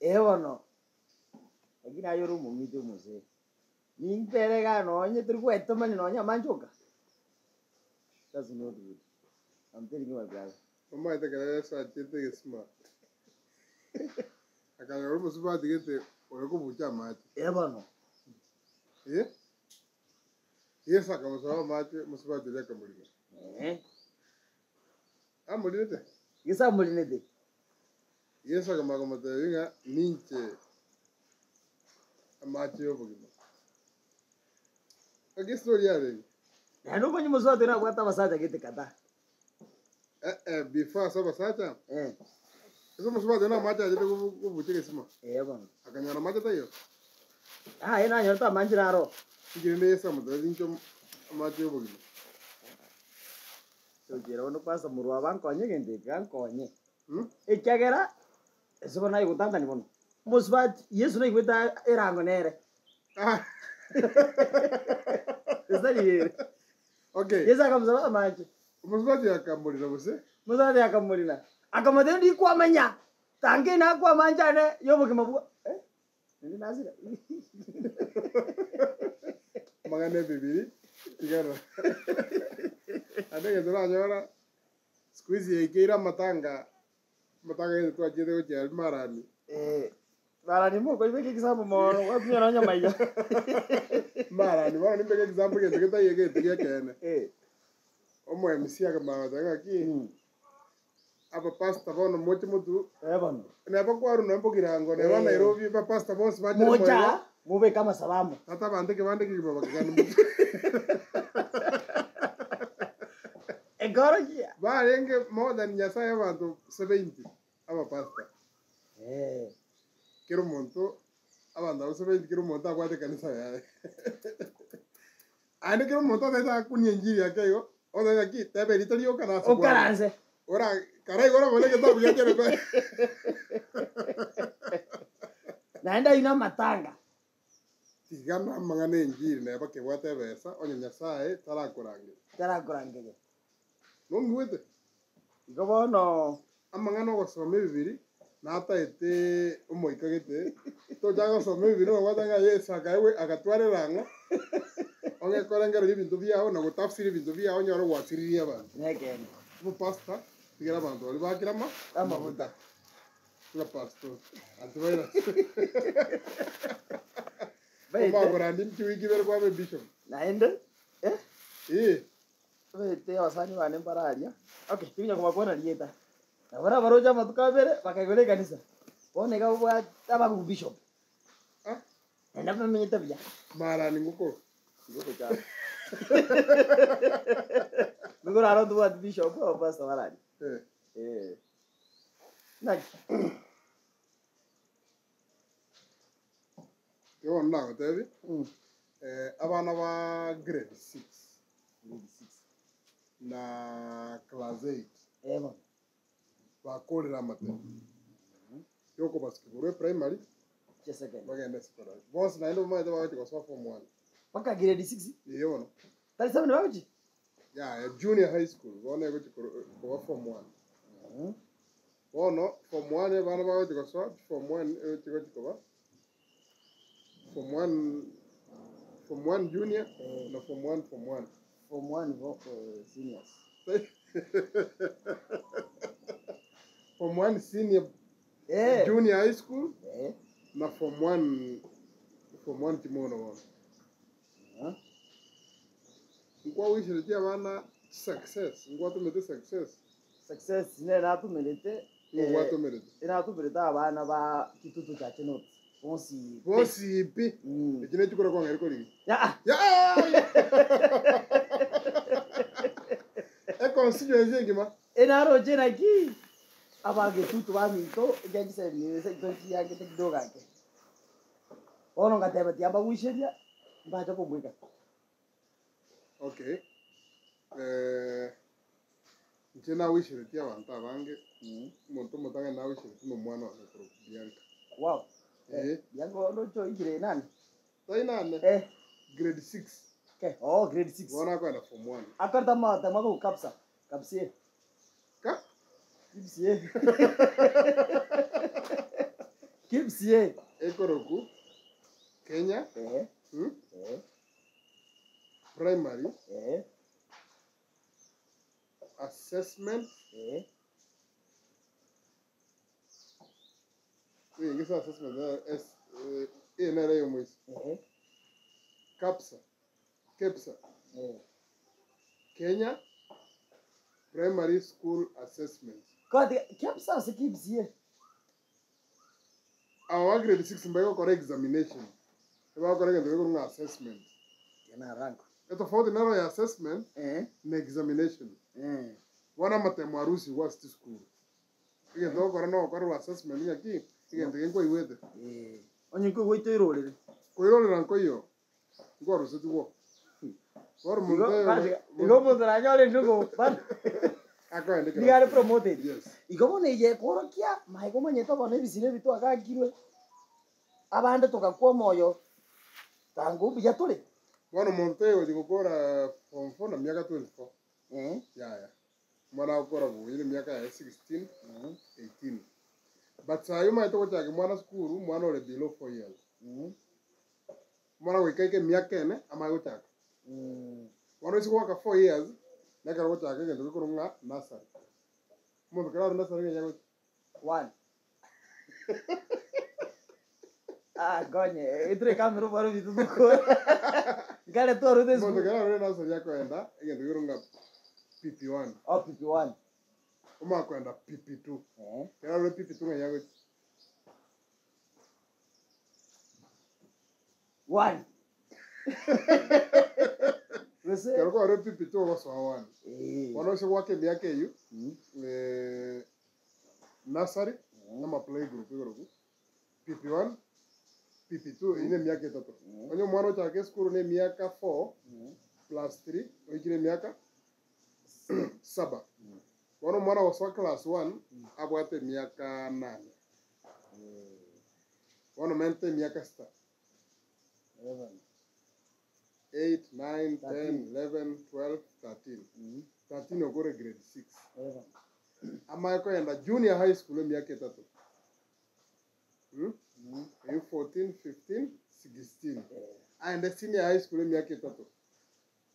Ewono. Lakini ayo rumo mito mose. Ningperega no nye turkweto mani no nya manchoka. That's not good. I'm telling you my brother. Mama ita kaya sa chete smart. Akala rumo smart gete oreko bucha mate. Ewono. Eh? Yesa kama sawa mate musba dile kamulina. Amulina. Yesa mulinete. Yesa kama tainga ninche amate yobugima. Agi story yale. Ndio kwenye mzoa tena kwa tabasaja kete kata. Before saba sacha. Eso musba dena mate aje ko buche sima. Bwana. Akanyana mate tayo. Ina nyota manjira ro. Igirene yesa mutazincho amate yobugima. Ujira ono pasa murwa bankonye gende gankonye. Ekyagera esibona yigutanga ni bono. Musbat Yesu no igweta erango nere. Esali. Okay. Yesa kamza manje. Musbat yakamulira bose. Musbat yakamulira. Akamade ndi kwamanya. Tange na kwamanja ne yobugima bwa. Ndi nazira. Magane bibiri. Tigara. Adega dora nyora. Squeeze ikira matanga. Matanga yetu ajede ko marani. Marani mo ko ibeke kisambo mo wapnya na nyama iya. Marani bana nimbe kisambo ke tegeta yege tege kene. Omo MC akama tanga ki. Apa pasta bono mochi mutu. Bwana. Ne apa kwaru na mpokirango ne bana Nairobi pa pasta bono smaje mo. Moja mube kama salamu. Hata bande ke baba kigani. Egorogia. Ba yenge more than nyasa ya bantu 70 aba pasta. Kero monto abanda 70 kero monto akwate kanisa ya. Ane kero monto da kunya njiri yake yo. Oda yaki tebe litali kana so. Okaranze. Ora karai gora mole ke tabu yake ko. Naenda ina matanga. Tigana mangane njiri na ba ke wate besa onya nyasaye tara kurange. Nongwete. Gobono Amangano gosome bibiri nata ete umoikagete to jaga some bibiri no watanga yesa kaiwe agatware rango onge korengero ibintu byao na gutafsiri ibintu byao nyoro wasiriria abantu negen mu pasta tigera abantu oli bakirama amavuta la pasto antuwaira Oma gorandi mtuwiki berwa be bishop naende Vete wasani wane mbararia. Okay, tinya kuma kuona lieta. Na wara baroja matukabere bakagole kanisa. One ga bwa taba ku bishop. Enda mmenye tabia. Mara ni nguko. Nguko cha. Nguko aro tu at bishop o pastor warani. Na. Yo na tevi. Abana ba grade 6. Na class 8. Bwana. Bakorera mate. Yoko basketball primary. Second. Bagenda secondary. Boss na ndo mmoja wao kwa form 1. Paka grade 6. Yona. Tali sawa ni wapi? Yeah, junior high school. Wona go kwa form 1. Wono form 1 bana bao kwa form 1 tiko ba. Form 1 junior na form 1 Form 1 seniors. Form 1 senior junior high school na form 1 kimono wana. Ngwa wishirikia bana success. Ngwa tumete success. Success ne na tumelete. Ngwa tumete. Ina tumelete abana ba kitutu cha chenot. Bonsi pi. Ekine chikora kwa ngeri kori. Ya. Constituency ngima. Enaro jena ki abage tutu ba mito ejaji se ni se tonti yake te kidoga yake. Ono ngateba ti aba wisheria mbaje ko mwika. Okay. Njena wisheria abantu abange. Muntu mutanga na wisheria no mwana wa Bianca. Wow. Yango ndo cho igire nani? Tai nani? Grade 6. Okay. Oh, grade 6. Wana kwa na form 1. Akarta ma ko kapsa. Kapsie. Ka? Kipsie. Kipsie. Ekoroku. Kenya. Primary. Assessment. Wait, this assessment is NRA mois. KEPSA. Kenya Primary School Assessment. God, KEPSA se Kipsie. Our grade 6 mbayo correct examination. Eba correct ndio assessment. Yana rank. Eto for the narrow assessment na examination. Wana matemo arusi was to school. Ige ndo korano korwa assessment ngaki ige ndo ngo iwete. Onye ko goito irole. Ko irole ranko yo. Ngo arusi tuwo. Por munde. Igo mudra nyole ndugo. Akwa ndike. Digare promoted. Yes. Igo mone ye korokia maigo manyeto bone bisire bitu akakirwe. Abande tokakuwa moyo. Tangu bija tole. Wana Monteo digokora form 4 na miaka 24. Ya. Mwana ukora bu ile miaka ya 16, 18. But sayo maito ko chake mwana skuru mwana ole below 4 years. Mwana wekeke miaka ene amayo chake. Mwana isi kwa 4 years na karo chake ngendo ko nga nursery. Mo kara nursery nyago 1. Gonye, itre kamera baru bitu tuko. Gale tu aru des. Mo kara nursery yako enda ngendo ko nga PP1. Oh, PP1. Uma kwenda PP2. Kera ule PP2 nyago 1. Wese. Kero ko ule PP2 was 1. Wana se wake miaka yu. Nursery na playgroup igoroku. PP1, PP2 ine miaka 3. Onyo mwana chake skuru ne miaka 4 plus 3 oikire miaka 7. Wana mwana wa class 1 abwate miaka 8. Wana mente miaka 6. 8, 9, 10, 11, 12, 13. 13 ogore grade 6. Ama ko enda junior high school miaka 3. You 14, 15, 16. And the senior high school miaka 3.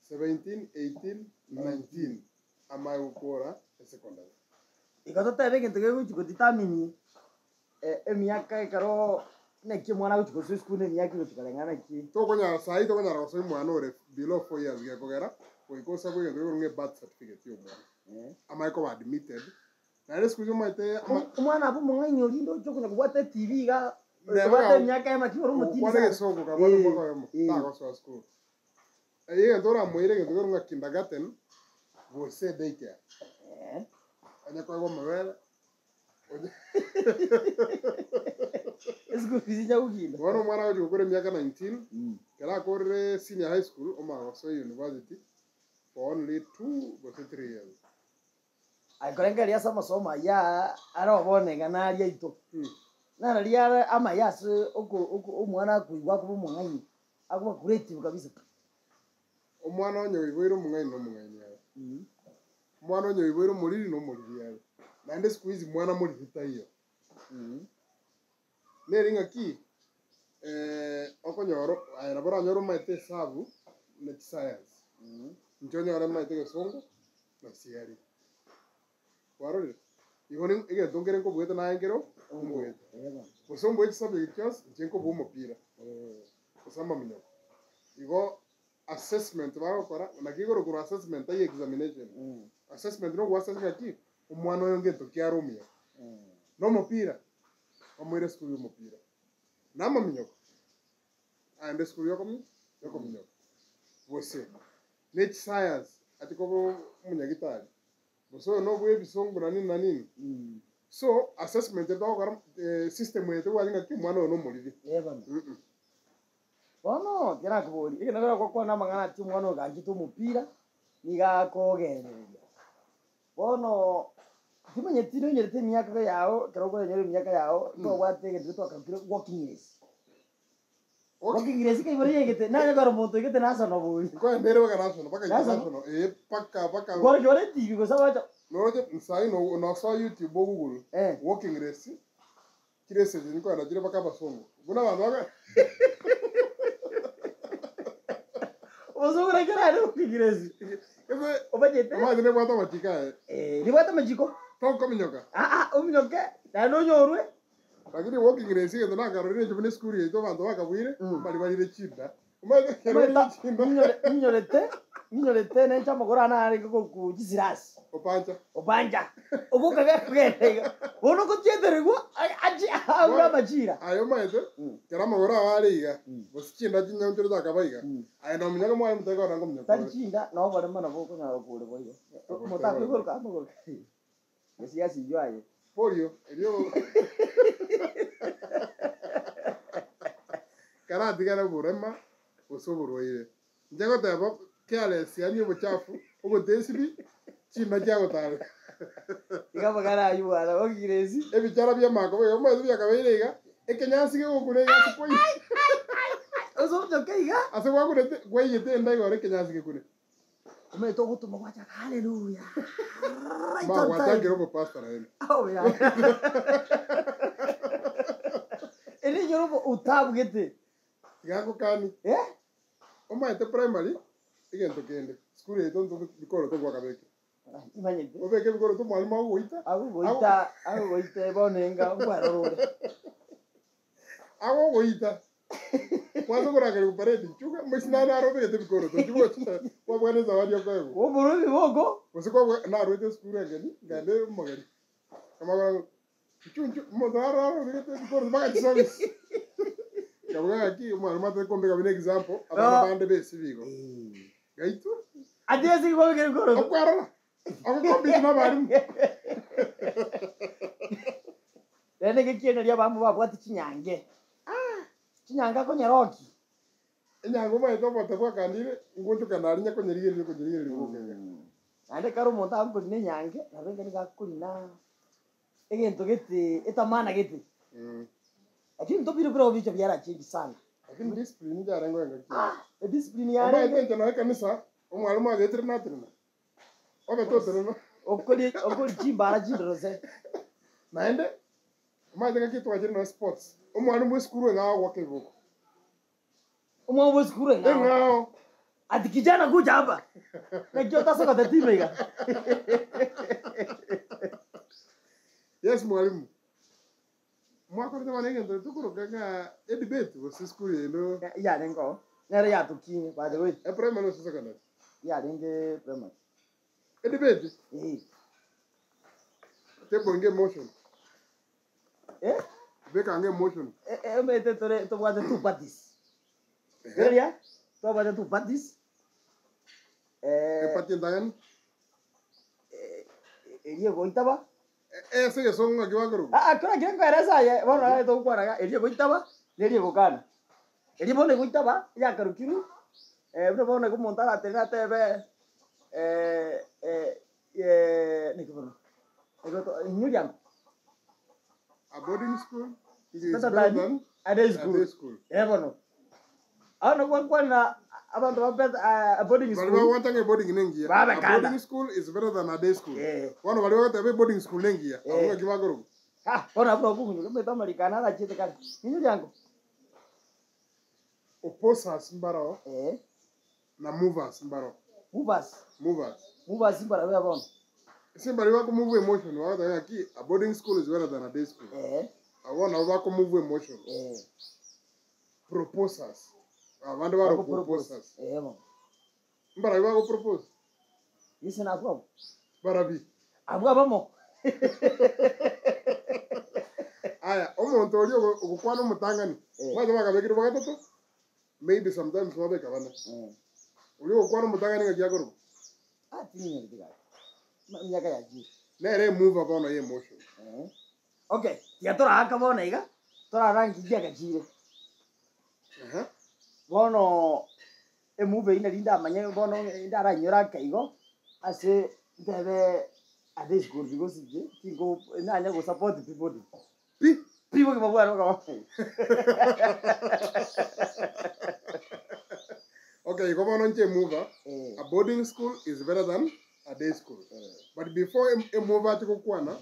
17, 18, 19. Ama ukora secondary. Ikato tabe ngentege kuchiko determine miaka ikaro neki mwana kuchiko school ne miaka kuchikalengana ki. To konya sai to konya raso mwana ore below 4 years ya kogera. Ko ikosa ko ngendo nge birth certificate yo mwana. Ama ko admitted. Na ile siku zote maite mwana apo mwanganyo lindo choko na kubwata TV ga kubwata miaka ya makiro mu TV. Kwa soko ka bwana bako yo. Ta ko so school. Aye ndora moire ngendo nga kindergarten. Wo se daycare. Anya kwa mawele. Esku fizinya ukinda. Wana mwana wacho kore miaka 19. Kala kore senior high school oma so university for only 2 or 3 years. Aikorenga ria sama soma ya ara bone nganaria ito. Na ria ama yas oko mwana kuigwa ko mwanganyi. Akuma creative kabisa. Omwana onyo ibwiro mwanganyi no mwanganyi. Mwana onyo ibwiro muliri no muliri yawe. Na ende squeeze mwana muri hita hiyo. Neringa ki okonyoro ayana bora nyoro maite sabu na science. Njonyo ara maite gesongo na siari. Warore. Igoni ige dongere ko bweta na ngero. Mbweta. Osombo echi subject class jenko bo mopira. Osamba minyo. Igo assessment baro kora na kigoro ku assessment ay examination. Assessment no assessment ki umwana yonge to kyarumia. No mopira. Omwire school mopira. Nama minyo. Ande school yoko minyo. Wose. Net science atiko munyagitari. So no bwe bisongo na nini. So assessment to ko system yetu walinga ki mwana no mulidi. Bono kira kuboli. Ike nagora kwa na mangana ti mwana ga gitu mupira niga kogereria. Bono timenye tino nyerete miaka yao kiroko nyere miaka yao to wate ke to akakira walking race. Walking race ke bari yegete na nyagora monto yegete na sana boli. Ko ndere baka naso no baka naso no paka. Gora jore TV ko sabacho No, sai no saw YouTube or Google. Walking race. Kire se jini ko na jire baka basongo. Buna bantu Ozo kira ndo kigirezi. Obajete. Ma jine bata machika. Ni bata majiko. Tom kominyoka. Ominyoke. Na no nyorwe. Lakini walking race ndo na karori jibune school yeto bantu bakabwire bali de chinda. Minyorete na chama gorana ari ku jisirasi. Opanja. Obuka gakugenda. Wono ko tiederego aji abura majira. Ayo maete. Kera magora wariga. Bosichinda chinyantiro zakabaiga. Ayo no munyaga mwa mutego rango munyaga. Tanchinda no bare mana boko nya kure boyo. Mutape gol ka. Yesi yoaye. Polio, elio. Kara digara burema. Usoburoire. Njago tabo kale sianyo buchafu ugo desiri china jago tale. Iga bagara ayu ala ogirezi. Ebichara bya mako yo mazu bya kabirega ekenyasi ke gukune ya kupoi. Ozo mtokeiga. Ase kwa kune gweyete ndai gore kenyasi ke kune. Ume to gutuma kwacha haleluya. Ma watange robo pastor ele. Oh ya. Ele yorobo utabugete. Gako kani. Omaete primary igento kende school yeto ndo bikoro to kwa kabeke imanyete obeke bikoro to mwalimu ago goita bonenga ngwarorore ago goita kwazo kora kare kupareti chuka mwisina na robe te bikoro to chuko kwa bwana zawadi yako wo buru biboko usiko na rote school ngeni ngande mogari kama kwa chunchu modara robe te bikoro baka chisavis Kabuga aquí, mwalimu ate kombe kabine example, abana bande besi bigo. Gaitu? Adesi ko ngere koro. Okwara. Ako kombe na barimu. Rene ke kiena ria bamu babwati chinyange. Chinyanga ko nyaroki. Enyango ma eto bote kwa kandire, nguntu kanari nya ko nyerige ngukenge. Ande karo monta amko ne nyange, na renga ni gakulina. Egento gete etamana gete. Lakini ndo biro biro bicho byara chingi sana. Lakini discipline ya rengo ngaki. Discipline ya rengo. Amba ite na kanisa, omwalimu agetre na trina. Obe to trina. Okoli chimbara chindrose. Naende. Oma ite kitu ajiri na sports. Omwalimu skuru nga wake boko. Omwalimu skuru nga. Ngao. Ati kijana kuja hapa. Na kio tasa kwa tatiba iga. Yes mwalimu. Mwako ndo manenge ndo tukuru kanga debate was school no ya nengo nere ya tukini by the way primary no secondary ya nenge primary debate tebo nge motion beka nge motion mete tore to bwate two parties ya to bwate two parties party ndagani eliye goitaba ese songa kiwaguru kora kirengo eresa ye bona to kwaraga eliye goitaba eliye gokana eliye bone goitaba ya karukiru bro bone ko montara tena tebe nikibono ego nyuliam a boarding school is better than a day school bono ana kwa na abantu a boarding school bali watanga boarding nengia a boarding school is better than a day school wana bali watanga boarding school nengia avuga kiwaguru bona bro kungu meta marikana la chite kana nyuliam opposers mbaro na movers mbaro movers mbaro ya bona simbali wako move emotion wata aquí a boarding school is better than a day school awona wako move emotion proposers abantu baro proposers mbara wako propose listen up barabi abwa bamo aya omuntu oli okukwana omutangani mwaza bakabekire bakatoto maybe sometimes wabeka bana oli okukwana omutangani ngakyakoro tinya ndiga myaka ya ji nere move abona ye emotion okay ya tora aka bona iga tora rangi dia gachire bono move ina linda manye bono indara nyora kaigo ase ndebe ades good because tingo nanya go support people people ke babwa no okay, come on, mover. A boarding school is better than a day school. But but before emovati kokwana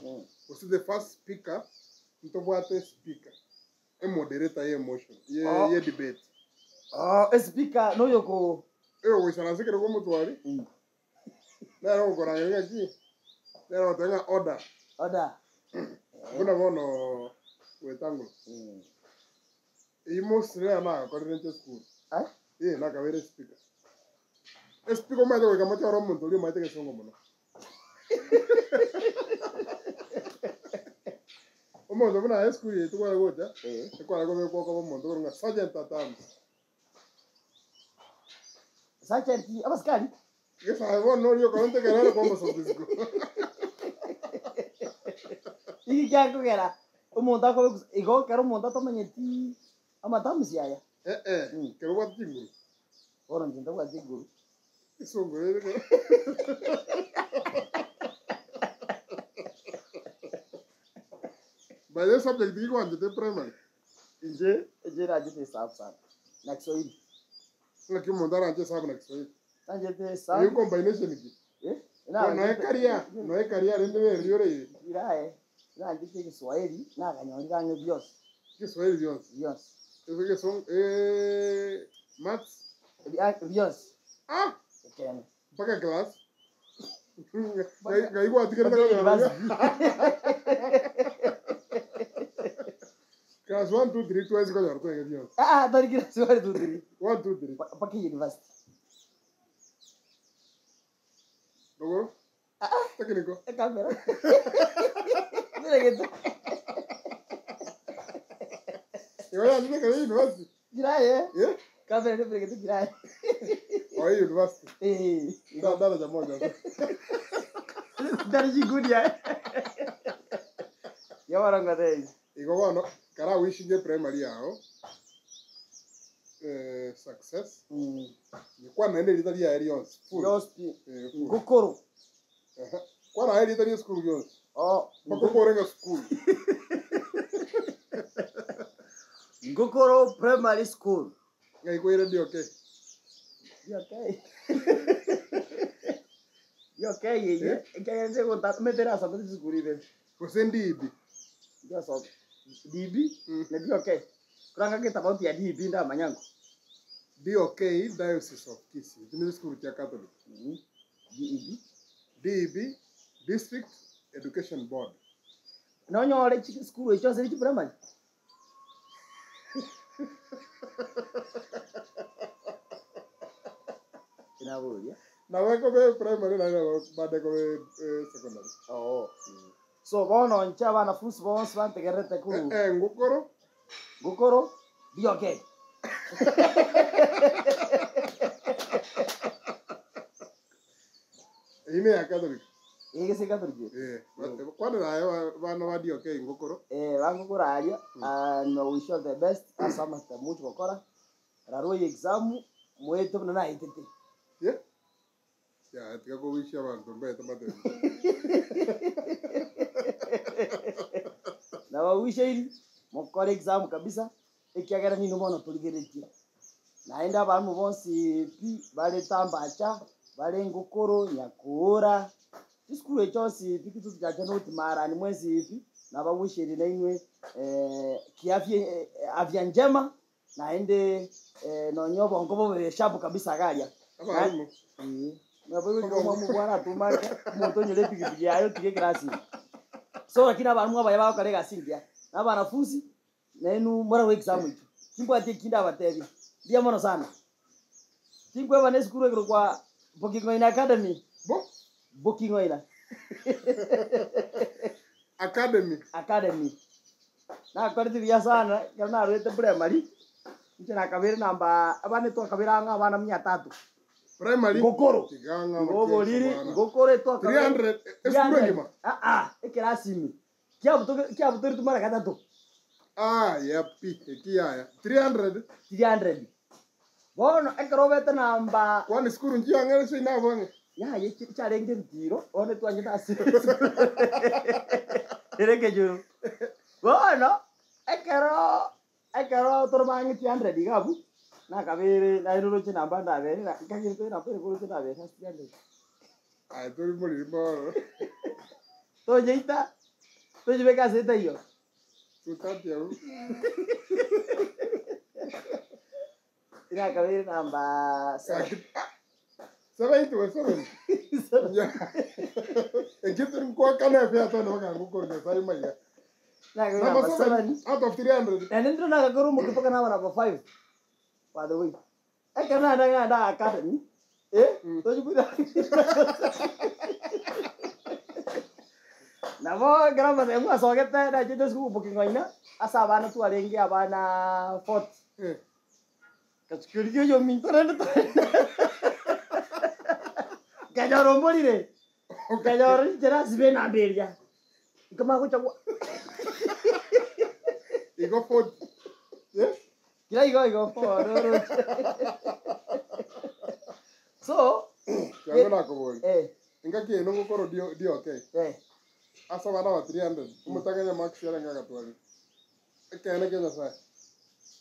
was the first speaker ntobwate speaker moderator ye emotion ye debate speaker no yoko wisana sikere ko mutwari nero koranga ki nero tenga order kuna bono wetangulo imo sire na coordinator school na kavere speaker speaker ma to kama choro muntu ri ma te kesongo mono omuntu buna high school yetu kwa goja kwa go ko muntu nga sergeant atams sergeant abaskari yes I want no yo konte kerere kwa mso disco iki kya kugera umuntu ako igo kero umuntu atamenyeti amatamusi yaya kero kwa tinguru ora njinda kwa tinguru isongo rere by the subject you want the primary je rajite safu sana na Kiswahili lakini mondara anje safu na Kiswahili anjete safu hiyo combination iki no e career rende riore irae na anjete Kiswahili na kanyoni kange byose Kiswahili byose eso son maths byose kene mpaka class gaigo atikere na class 1 2 3 twice ko yarto nge byose dari kira Kiswahili 2 3 1 2 3 paki university dogo técnico camera mira que yo ya ni que university girae camera ni porque tu girae oi university dala ya moja dari jigudia ya waranga dei iko bono kara wishinge primary yao success ni kwa nende litali ya Elions full ngokoro kwa na litali school yons bakokorenga school ngokoro primary school ngai ko ire okay ye kayenze konta metera sa meti school ile ko sendibi ndio so dibi na dio okay kuranga kita bauti ya dibi nda manyango DOK Diocese of Kisii ni school ya Catholic DEB District Education Board no nyore chiki school echo seri primary inaburia na weko be primary na baada ko secondary so bono ncha bana fusi bonse bantegerete ku ngokoro DOK ine ya Catholic se Catholic kwani nayo bana wa DOK ngokoro bangokoro aria no wish you the best asama ta mucho gokora raro exam mweto na itete ya tika ko wish abantu mbeta mate na wa wish ili mokore exam kabisa ikiagera nino bono tuligeretie naenda abantu bonsi pi bale tambacha bale ngokoro nyakura iskuru echosi pikitu tujaje noti mara ni mwezi hivi na bawishiri na inwe kiafya afya njema naende no nyobo ngobo be shabu kabisa galia na bwe ngo mu bwana tumaka moto nyele pikipiki yayo tike grasi so lakini abantu aba yaba kale gasingia na banafunzi nenu mara wa exam hicho kimbo ati kinda batebi dia mono sana kimbo bana skuru kwa Booking Oina Academy Booking Oina Academy na kwati vya sana kana rete primary nchana kabiri namba abane to kabira nga abana 300 primary ngokoro ngobo liri ngokoro to 300 eskuru ngima ekirasimi kia butori tumara gatatu yapi kia 300 bono ekrobete namba kwani skuru njia ngere so inavonge ya ye challenge ntiro one twanye tasi ereke juru bono ekero torbangi 300 gabu na kabere na iruro china namba ndabe na kakirito na pere kuru china be 300 Ai tori muri boro. To jeita. To jibe kaseta hiyo. Tutati au. Ina kabiri namba 7. Sabe itu sabe. Ya. Ekitu kwa kana pia tono ngako korja sai maya. Na kabiri namba 7. Out of 300. Na nindro na kagoro mo kipoka namba 5. By the way. Kana na academy. To jibe. Namo grama de mwa sogeta na jito sku booking oina. Asa bana tu arengi abana 4. Kachukuri yo mintara na. Kaya romboli re. Kaya ori jera sibe na beria. Kama ko chagwa. Igo 4. Yes. Kila igo 4. So, Yango na ko bol. Ingaki no ko dio okay. Asa bana wa 300. Umutanganya max yara ngaka twali. Ekene kenya sa.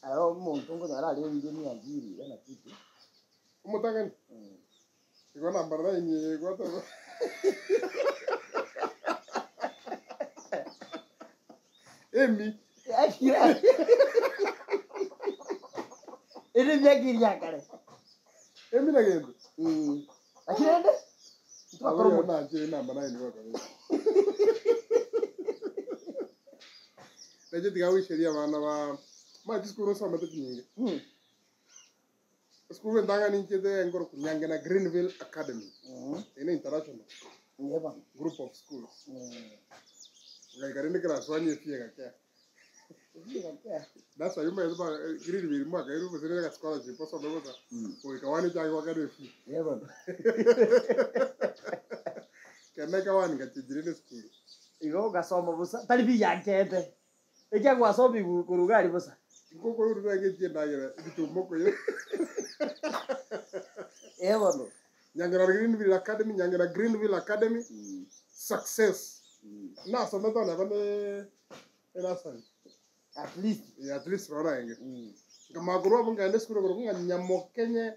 Aro muntu ngo nara ali engineer ngiri yana kitu. Umutanganya. Igo namba na ni igo to. Emi. Akira. Ele nyagiria kare. Emi na gendo. Akira nde? Tukakoro mo na je namba na ni wako. Leje tigawi sheria bana ba ma diskuro sa mata nyinge. School ndanga ni chede ngoro kunyange na Greenville Academy. Ina international. Yeba. Group of schools. Ngai karende kra swanye fiega kya. That's why you may have Greenville ma kairu bezere ka scholarship poso bebota. Ko ikawani cha kwa kare fi. Yeba. Kana kawani ka chijirine school. Igo gasoma busa. Tali bi yakete. Ejya kwa sobi kurugari busa. Ko ko uru ga je na yera bitumo ko yo. Yeba no. Nyangera Greenville Academy. Success. Na so meta na bane ina san. At least. Yeah, at least rora enge. Kama guru abunga ende skuru guru nyamokenye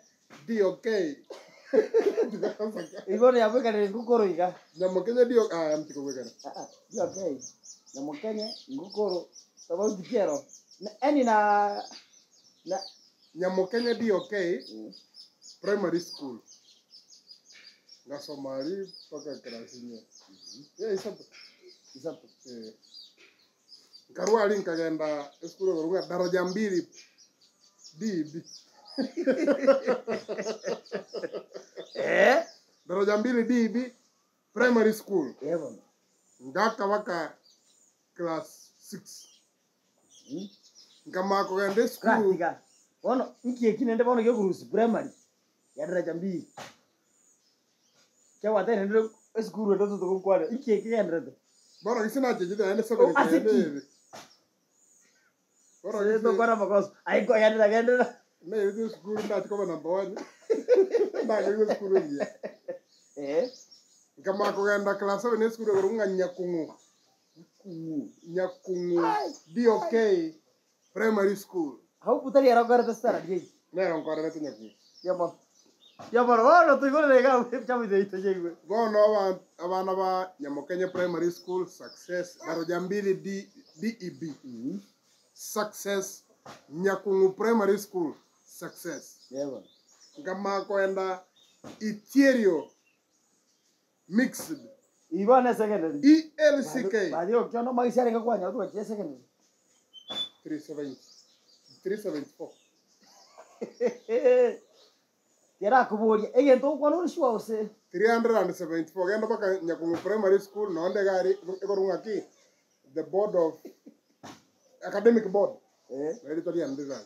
DOK. Igo ne abuka ne ngukoro iga. Nyamokenye DOK mtiko wekana. DOK. Nyamokenye ngukoro. Sababu dikiero. Eni na Nyamokenye DOK primary school. Na Somali paka krasinya. Yeah, isapo. Karwali nkagenda skulu guru daraja 2 DB. Daraja 2 DB primary school. Yebo. Ngaka waka class 6. Ngama ko gende school. Practical. Ono iki kinende bono yo gurusi primary. Ya daraja 2. Kwa tena ndio skulu ndo to kwa iki kinende. Bono isina jeje ende secondary. Bora itu kora makos. Ai ko yanda ganda. Ne itu skulu nda ko number 1. Nda ko skulu ya. Kama ko ganda class 7 skulu ko nyakungu. Nyakungu DOK primary school. Hau putari era kora testara je. Ne ron kora vetu nyakungu. Ya bora tu ko le ga chama de ito je. Bono abana ba Nyamokenye primary school success daraja 2 DEB. Success Nyakungu primary school success. Yebo. Kama koenda Iterio mixed. Ibana secondary. ELCK. Badio kyono maisha kwa nya tu che secondary. 374. Tera kuboria. Ege to kwa no shwa ose. 374. Genda baka Nyakungu primary school no nde gari ekorunga ki the board of academic board. Editorial design.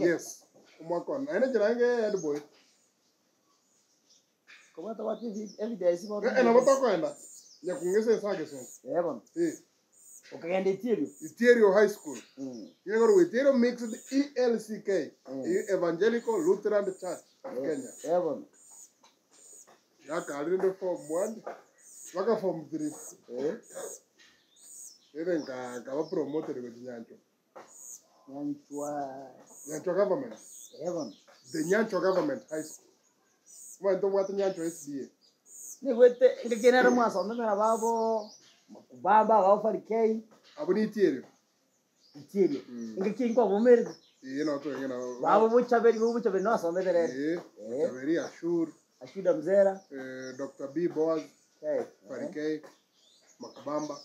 Yes. Umwakon. Ene jirange head boy. Como ta wati evidence mo. Ena botoko enda. Nyakungese sage so. Yebo. Okagenda Iterio high school. Yego Iterio mixed ELCK. Evangelical Lutheran Church of Kenya. Yebo. Yaka alinde form 1. Waka form 3. Even ka promoted with Nyancho. Nyancho government. Yebo. The Nyancho government high school. Mwanto mwatu nyancho SDA. Ni gwete ngekenera mwasomera babo makubamba babo farikei Abuni tiere. itirio ngekingwa bomere No to ngena. babo buchaberi no asomere Chaveri Ashur. Ashida Mzera Dr. B Boaz. okay Farikei. Makabamba.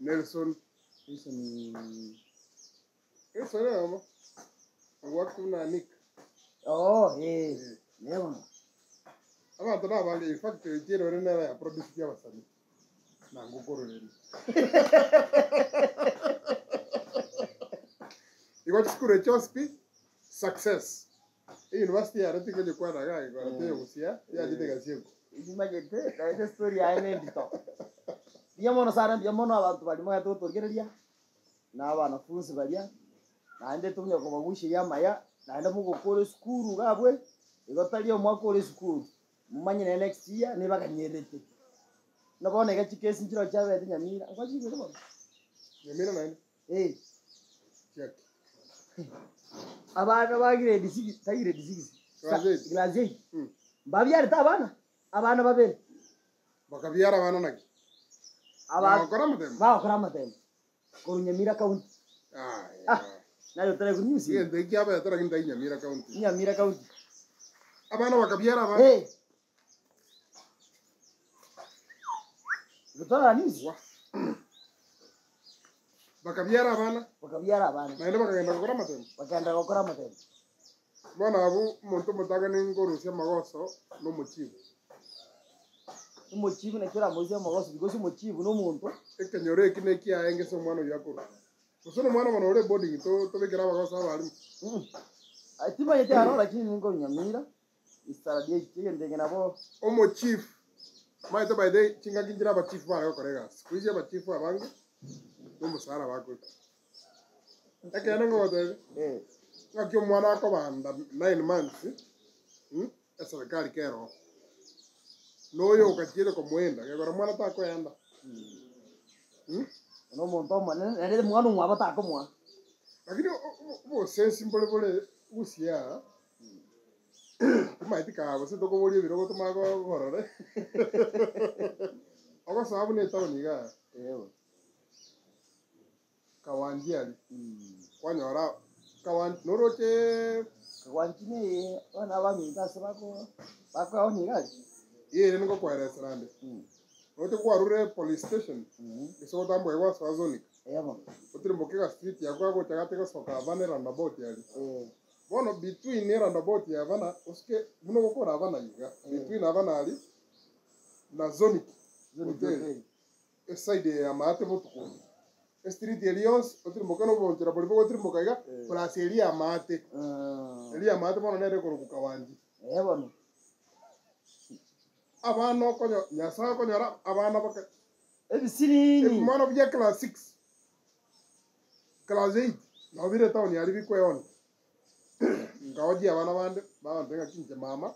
Nelson. Eso era, ¿no? Waktu na Nick. oh never Ama tuna bange in fact tiere ore na ya produce ya basani. Na ngokoro reni. Igual skure chospi success. University ya reti kwenye kwa daga kwa teo kusia ya jite gasieko. imagine that story aine ndito biamono sana biamono abantu bali moya tutorigereria na abanafunzi baria naende tumye ko bagushe yamaya naende mugukore skuru gabwe igotario mwakore skuru mumanye next year ne baganyerete nabone gachi kesi njiro chabete nyamira kwachi bero baba Nyamira nani? Check. abana bagire disigi tagire disigi glaze babyari tabana abana babere Bakabyara bana naki. Bakora mutembo. Bakora mutembo. Kurunyamira county. Nayo tare ku news. Yende kyaba yatara kinda Nyamira county. Nyamira county. Abana bakabyara bana. Gutara news. Bakabyara bana. Naende bakagenda gukora mutembo. Bakagenda gukora mutembo. Mwana abu muntu mutaga n'ingoro cia magoso no muchibu. Umuchibu na kira muzi amagoso because umuchibu no muntu ekenyore kine kia enge so mwana yakuru usono mwana mwana ore boarding to bekera bagoso abali atima yete aro lakini ngo Nyamira istarabie kigende nabo omo chief maito by day chinga kinjira ba chief ba korega squeeze ba chief abange no musara bako ekene ngote ngakyo mwana ko banda 9 months serikali kero noyo ukachire komwenda ngekora mwana tako yanda no muntu mwana nere mwana umwe abatako mwa lakini bo sensi mbole bole usia kumatika bose toko boli biro to mago gorore ogo sababu ne tawo niga kawanji ali kwanyora kawanji noroche kawanji ne wana bami tasabako bako niga ye niko kwa restaurant wote kwa rure police station iso tambo ewa swazoni wote mbokeka street ya kwa takate ko soka vane roundabout yali bono between ne roundabout ya vana uske muno gukora vana yiga between avana ali na zonic hotel side ya mate mutuko street ya Lions wote mbokano bontera bolipo wote mbokaiga place elia mate bono nere ko kukawanji bono abana konyo nyasa konyora abana baka ebisini mwana bya class 6 class 8 na bire town yali bikweon ngaoji abana bande babandenga kinje mama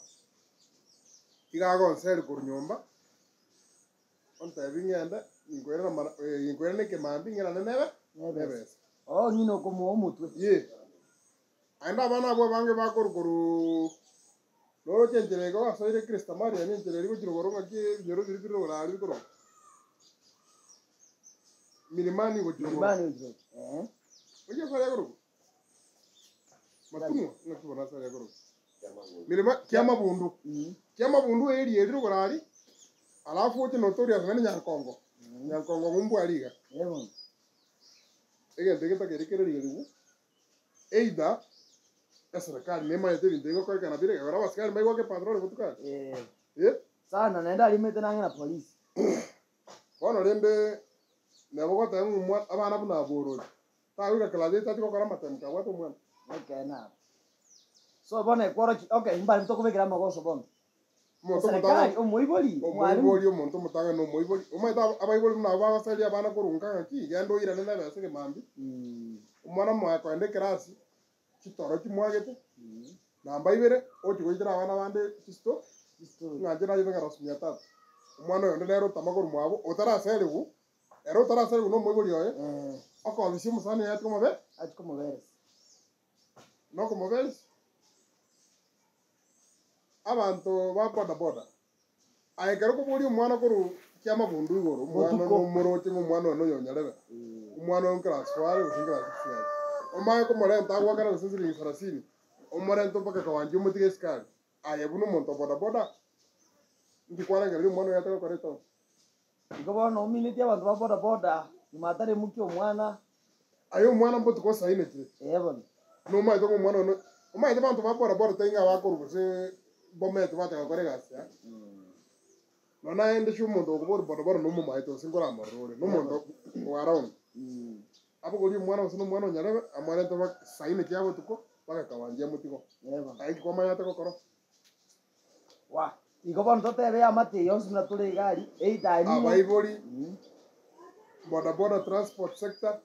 igago nsel ku nyumba onta bingenda ingwera ne ke mambi ngera nebe nyino ko mo mutwe ye anda abana abo bange bakorukuru loro chenjere ko asoire Krista Maria ni chenjere ko chirogoro ngaki yoro biro ngara biro milimani ko chirogoro oje sare goro matumu ngatu na sare goro milima kiama bundu eri eri gorari alafu wote notorious ngani nyankongo mumbu aliga ndegeta kerekere ligu eida serikali nema yete bindengo kwa kana bire gara waskari mai wake patrol kutuka sana naenda limete na polisi bono lembe nebo ta mwa abana buna boro ta wika kala de ta ko kara matemka wato mwana okay na so bone kwaro okay imba mtoko bekira magoso bono muntu mutaga omoiboli muntu mutaga no moiboli umaita abaiboli na baba sali abana kurunga ki gando ira nena base ke mambi umwana mwa kwa ende krasi chitoro kimwagete namba ibere ochigoitira abana bande kisto nganje nayo ngara sumya tatu umwana yonde lero tamakuru mwabo otaraseligu ero otaraseligu no moiboli oye akobisi musane yatko mobe atko mobe no como ves abantu ba boda boda aikara ko buri umwana ko kyama bundu igoro umwana n'umuroti umwana no yonyarebe umwana on class 4 usingira 6 umwana ko mora ntagwa kana sisiri 30 umara nto paka kawanje umutige skali ayebuno umuntu boda boda ndikwana ngari umwana yataka koreto Ngobono uminiti abantu ba boda boda imatare muki omwana ayo umwana mbo tuko saine tire ebona no mai to umwana no umai to bantu ba boda boda tenga bakuru se bometo bataka koregasa nona ende shumondo okubora boda no mumai to singora amarore no mondo waraon apo goli mwana usino mwana nyara amara to ba saine kyabo tuko baka kawanje mutiko ai kwa maya to kokoro wa igobono totebe amate yonsi na tule gari eitime abaibori boda boda transport sector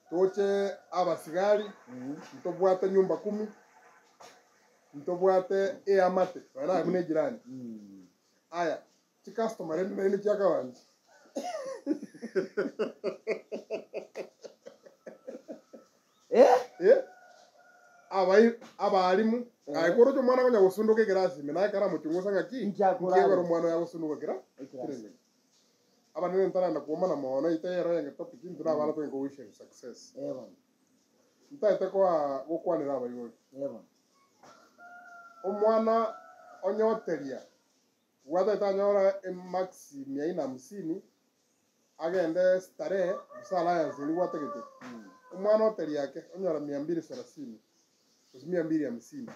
toche abasigari ntobwate nyumba 10 ntobwate amate bana mune jirani aya ti customer ni chaka wanji abarimu aikoro cyo mwana konya gusunduke kirasi mina kara muchungusa ngaki ngero mwana ya gusunduka kira abanene ntana na kuoma na mono itero yange topic ndura bana to ngo wish success ntaite kwa gukwanira abaigori omwana onyoteria wada tanyora max 150 agende starehe sala ya zili wategete umwana hoteli yake onyora 230 usimia 250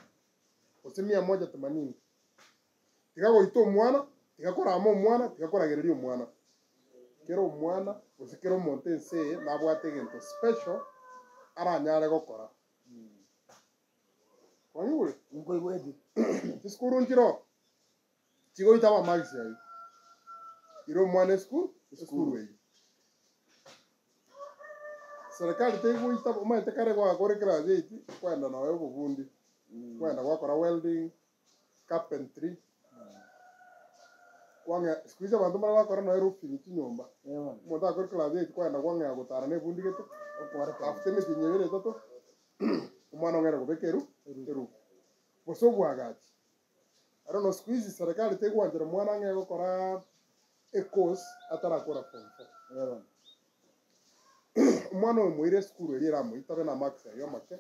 usimia 180 tikago ito mwana tikakora amo mwana tikakora gererio mwana kero mwana usikero montense na bwategento special aranyare gokora kwangure ngo ibwedi tiskuru njiro chigo itaba max yayi iro mwana skuru weyi serikali tego itaba uma tekare kwa gore graduate kwenda na wewe bubundi kwenda gwakora welding carpentry kwanga squeeze abantu mara bakora na roofing kinyomba umuntu akora graduate kwenda kwanga yagutara ne bundi geto after me tinyebere toto umwana ngera kubekeru eru bosobu agati I don't know squeeze serikali tego anjira mwana nge gukora ecos atarakora form umwana omwire skuru erira mu itabe na max yo make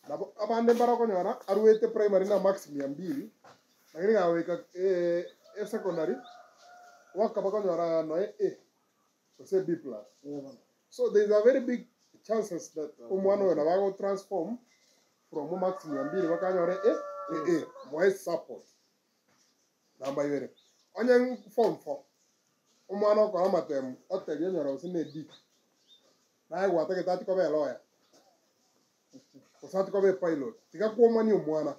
nabo abande barako nyora aruete primary na max 200 lakini aweka secondary wakabako nyora no so say B+. So there is a very big chances that umwana wena bago transform from max 200 bakanyore voice support namba yere onye form 4 umwana ko amatem hotel nyora usine D na gwata ke tati ko be lawyer usati ko be pilot tika ko mani umwana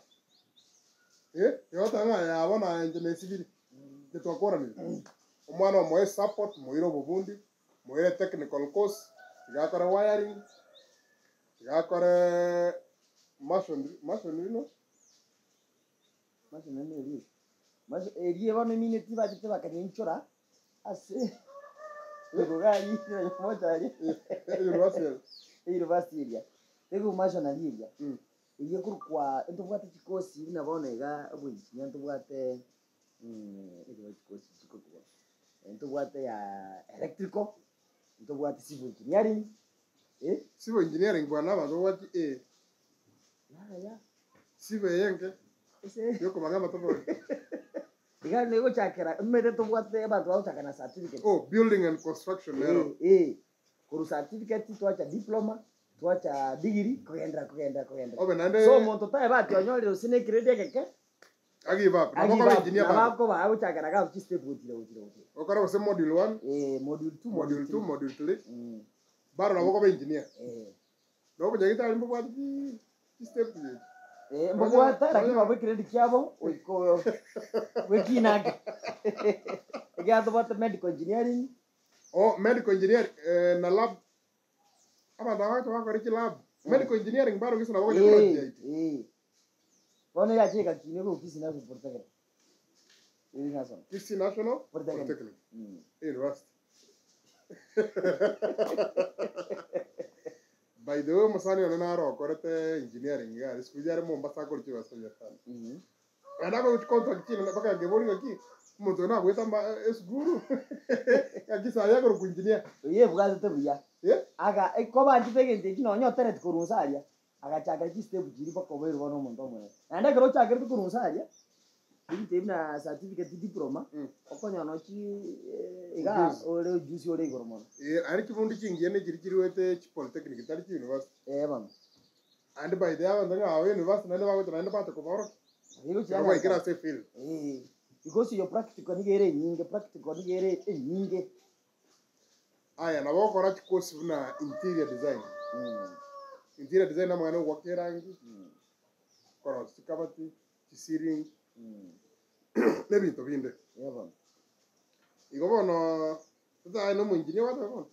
yo tanga ya bona engineer civil ke to akora ni umwana mo support mo iro bubundi mo ire technical course tika kora wiring tika kora masonry no erie bano minute bagite bakanyenchora ase Gari ya moja ali. University ya. Tego masonali ya. Iyo kurukwa entobwate chikosi nabonega abunyi ntobwate iyo chikosi chikokwa. Entobwate ya electrical. Entobwate civil engineering. Civil engineering bwana bazo wati Ya. Civil yenge. Yo komanga matobo. Diga nego chakera mmete tobwate abantu bawutakana certificate. Building and construction lero. Kuru certificate tuacha diploma, tuacha degree kugenda. Nande So monto tae bati onyole usine grade keke. Give up. Nabako engineer ba. Nabako ba awuchakana ga uchi step utile. Okara wase module 1. Module 2, module 3. Baro nabako ba engineer. Noko jagita alimbo ba step mbogwata lakini babe credit kyabo uko wekinage egato bata medical engineering medical engineering na lab aba dawa to akori ki lab medical engineering baro kisana bako project bone ya cheka kineko kisi na portaka kisi national polytechnic university by the way masani ona naro korete engineering ya sikuja mo mbasa ko chiwa so yata Anda ko contract chini na baka gebori ngaki. Moto na gweta ma esguru. Ngaki saya ko kunjinia. Ye bugaze te buya. Aga ko ba ndipege ndeki no nyotere tukurusaria. Aga chaka ki step jiri bako bero bono muntu omwe. Anda kero chaka tukurusaria. Ndi na certificate diploma. Okonya no chi iga ole juice ole igoromo. Ari kibundi kingi ene jiri wete polytechnic tari university. Bam. And by the way, I university na ba wete na ba ko boro. Hiyo Kwa kwa kila se feel. Because your practical nigere nyinge practical nigere nyinge. Aya na wako ra course na interior design. Interior design na mwana wakerangi. Kora sikabati, kisiring. Nebi to binde. Bam. Igo bono tata no mo engineer wata bono.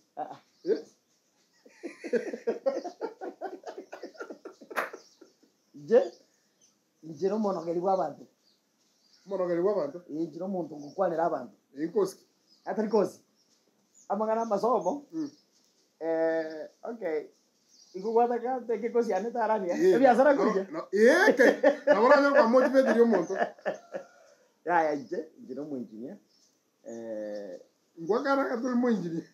Njiro mono geli wabantu. Mono geli wabantu? Njiro muntu ngukwanira abantu. Inkoski. Atari kosi. Amangana masomo. Okay. Igo wata ka teke kosi aneta arania. Ebi asara kuja. No. Ke. Na wala nyo kwa motivate yo muntu. Ya njiro mo engineer. Ngwakara ka tul mo engineer.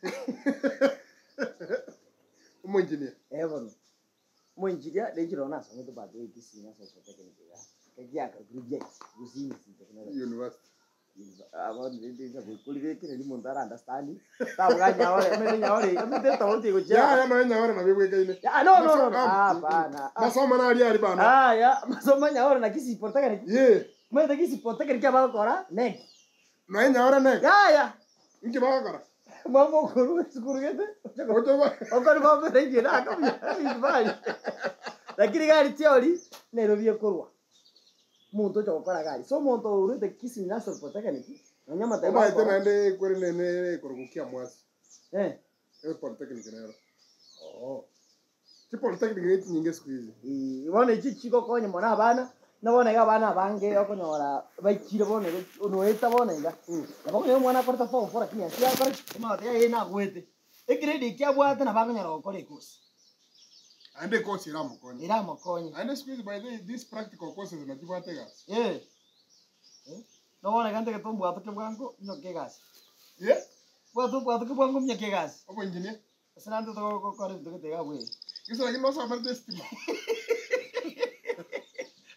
Mo engineer. Bano. Mo engineer de jiro na so to ba do ikisinya so technical ya. Kagia ka graduate using university. About the kulige kile ni mondara understand. Ta buganya wale mimi nyawale. Mimi tofauti kuja. Ya no nyawale na wewe kaine. Ya no. Bana. Masomo na ali bana. Ya masomo nyawale na kisi portaka ni. Mimi kisi portaka ni kama kora. Nek. No nyawale nek. Ya. Inki ba kora. Mambo kuru gete. Oto ba. Okori ba mbere ngira akamya. Ibali. Lakini gari theory Nairobi ekorwa. Muntu chokora gari. So muntu urute kisi na so portaka ni. Nyama ta ba. Ba ite kwere nene korukia mwasi. Polytechnic nero. Ti polytechnic nyinge squeeze. Ibone iki chiko konye mona abana. Nabone ga bana bange okonyora baikire bone unoeta bone ga. Nabone mwana korta form for kinya sia kore ma te ina gwete. Grade kya bwata na bangonyora okore course. Ande course iramo konye. Iramo konye. Ande squeeze by this practical courses na tibate gas. Nabone gante ke tombu atoke bwango nyoke gas. Bwatu ke bwango nyoke gas. Opo engineer. Sanando to kore to ke ga bwe. Kiso lakini no saber destiny.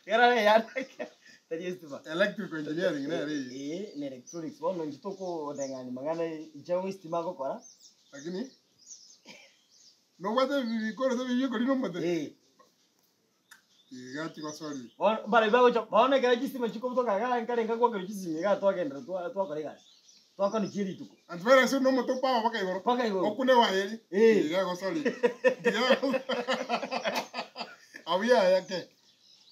Era ya Tajestiva. Electrical engineering na ri. Ne electronics bono njitoko dengani magana ijawo istima ko kora. Lakini no wate vikoro to vivyo kolino mate. Igati kwa sorry. Bara ibago cho baone ga istima chiko kutoka ga nkale ngakwa ga istima ga to agendra to kore ga. To akoni chiri tuko. And very soon no moto power paka igoro. Paka igoro. Okune wa heri. Iga kwa sorry. Awia yake.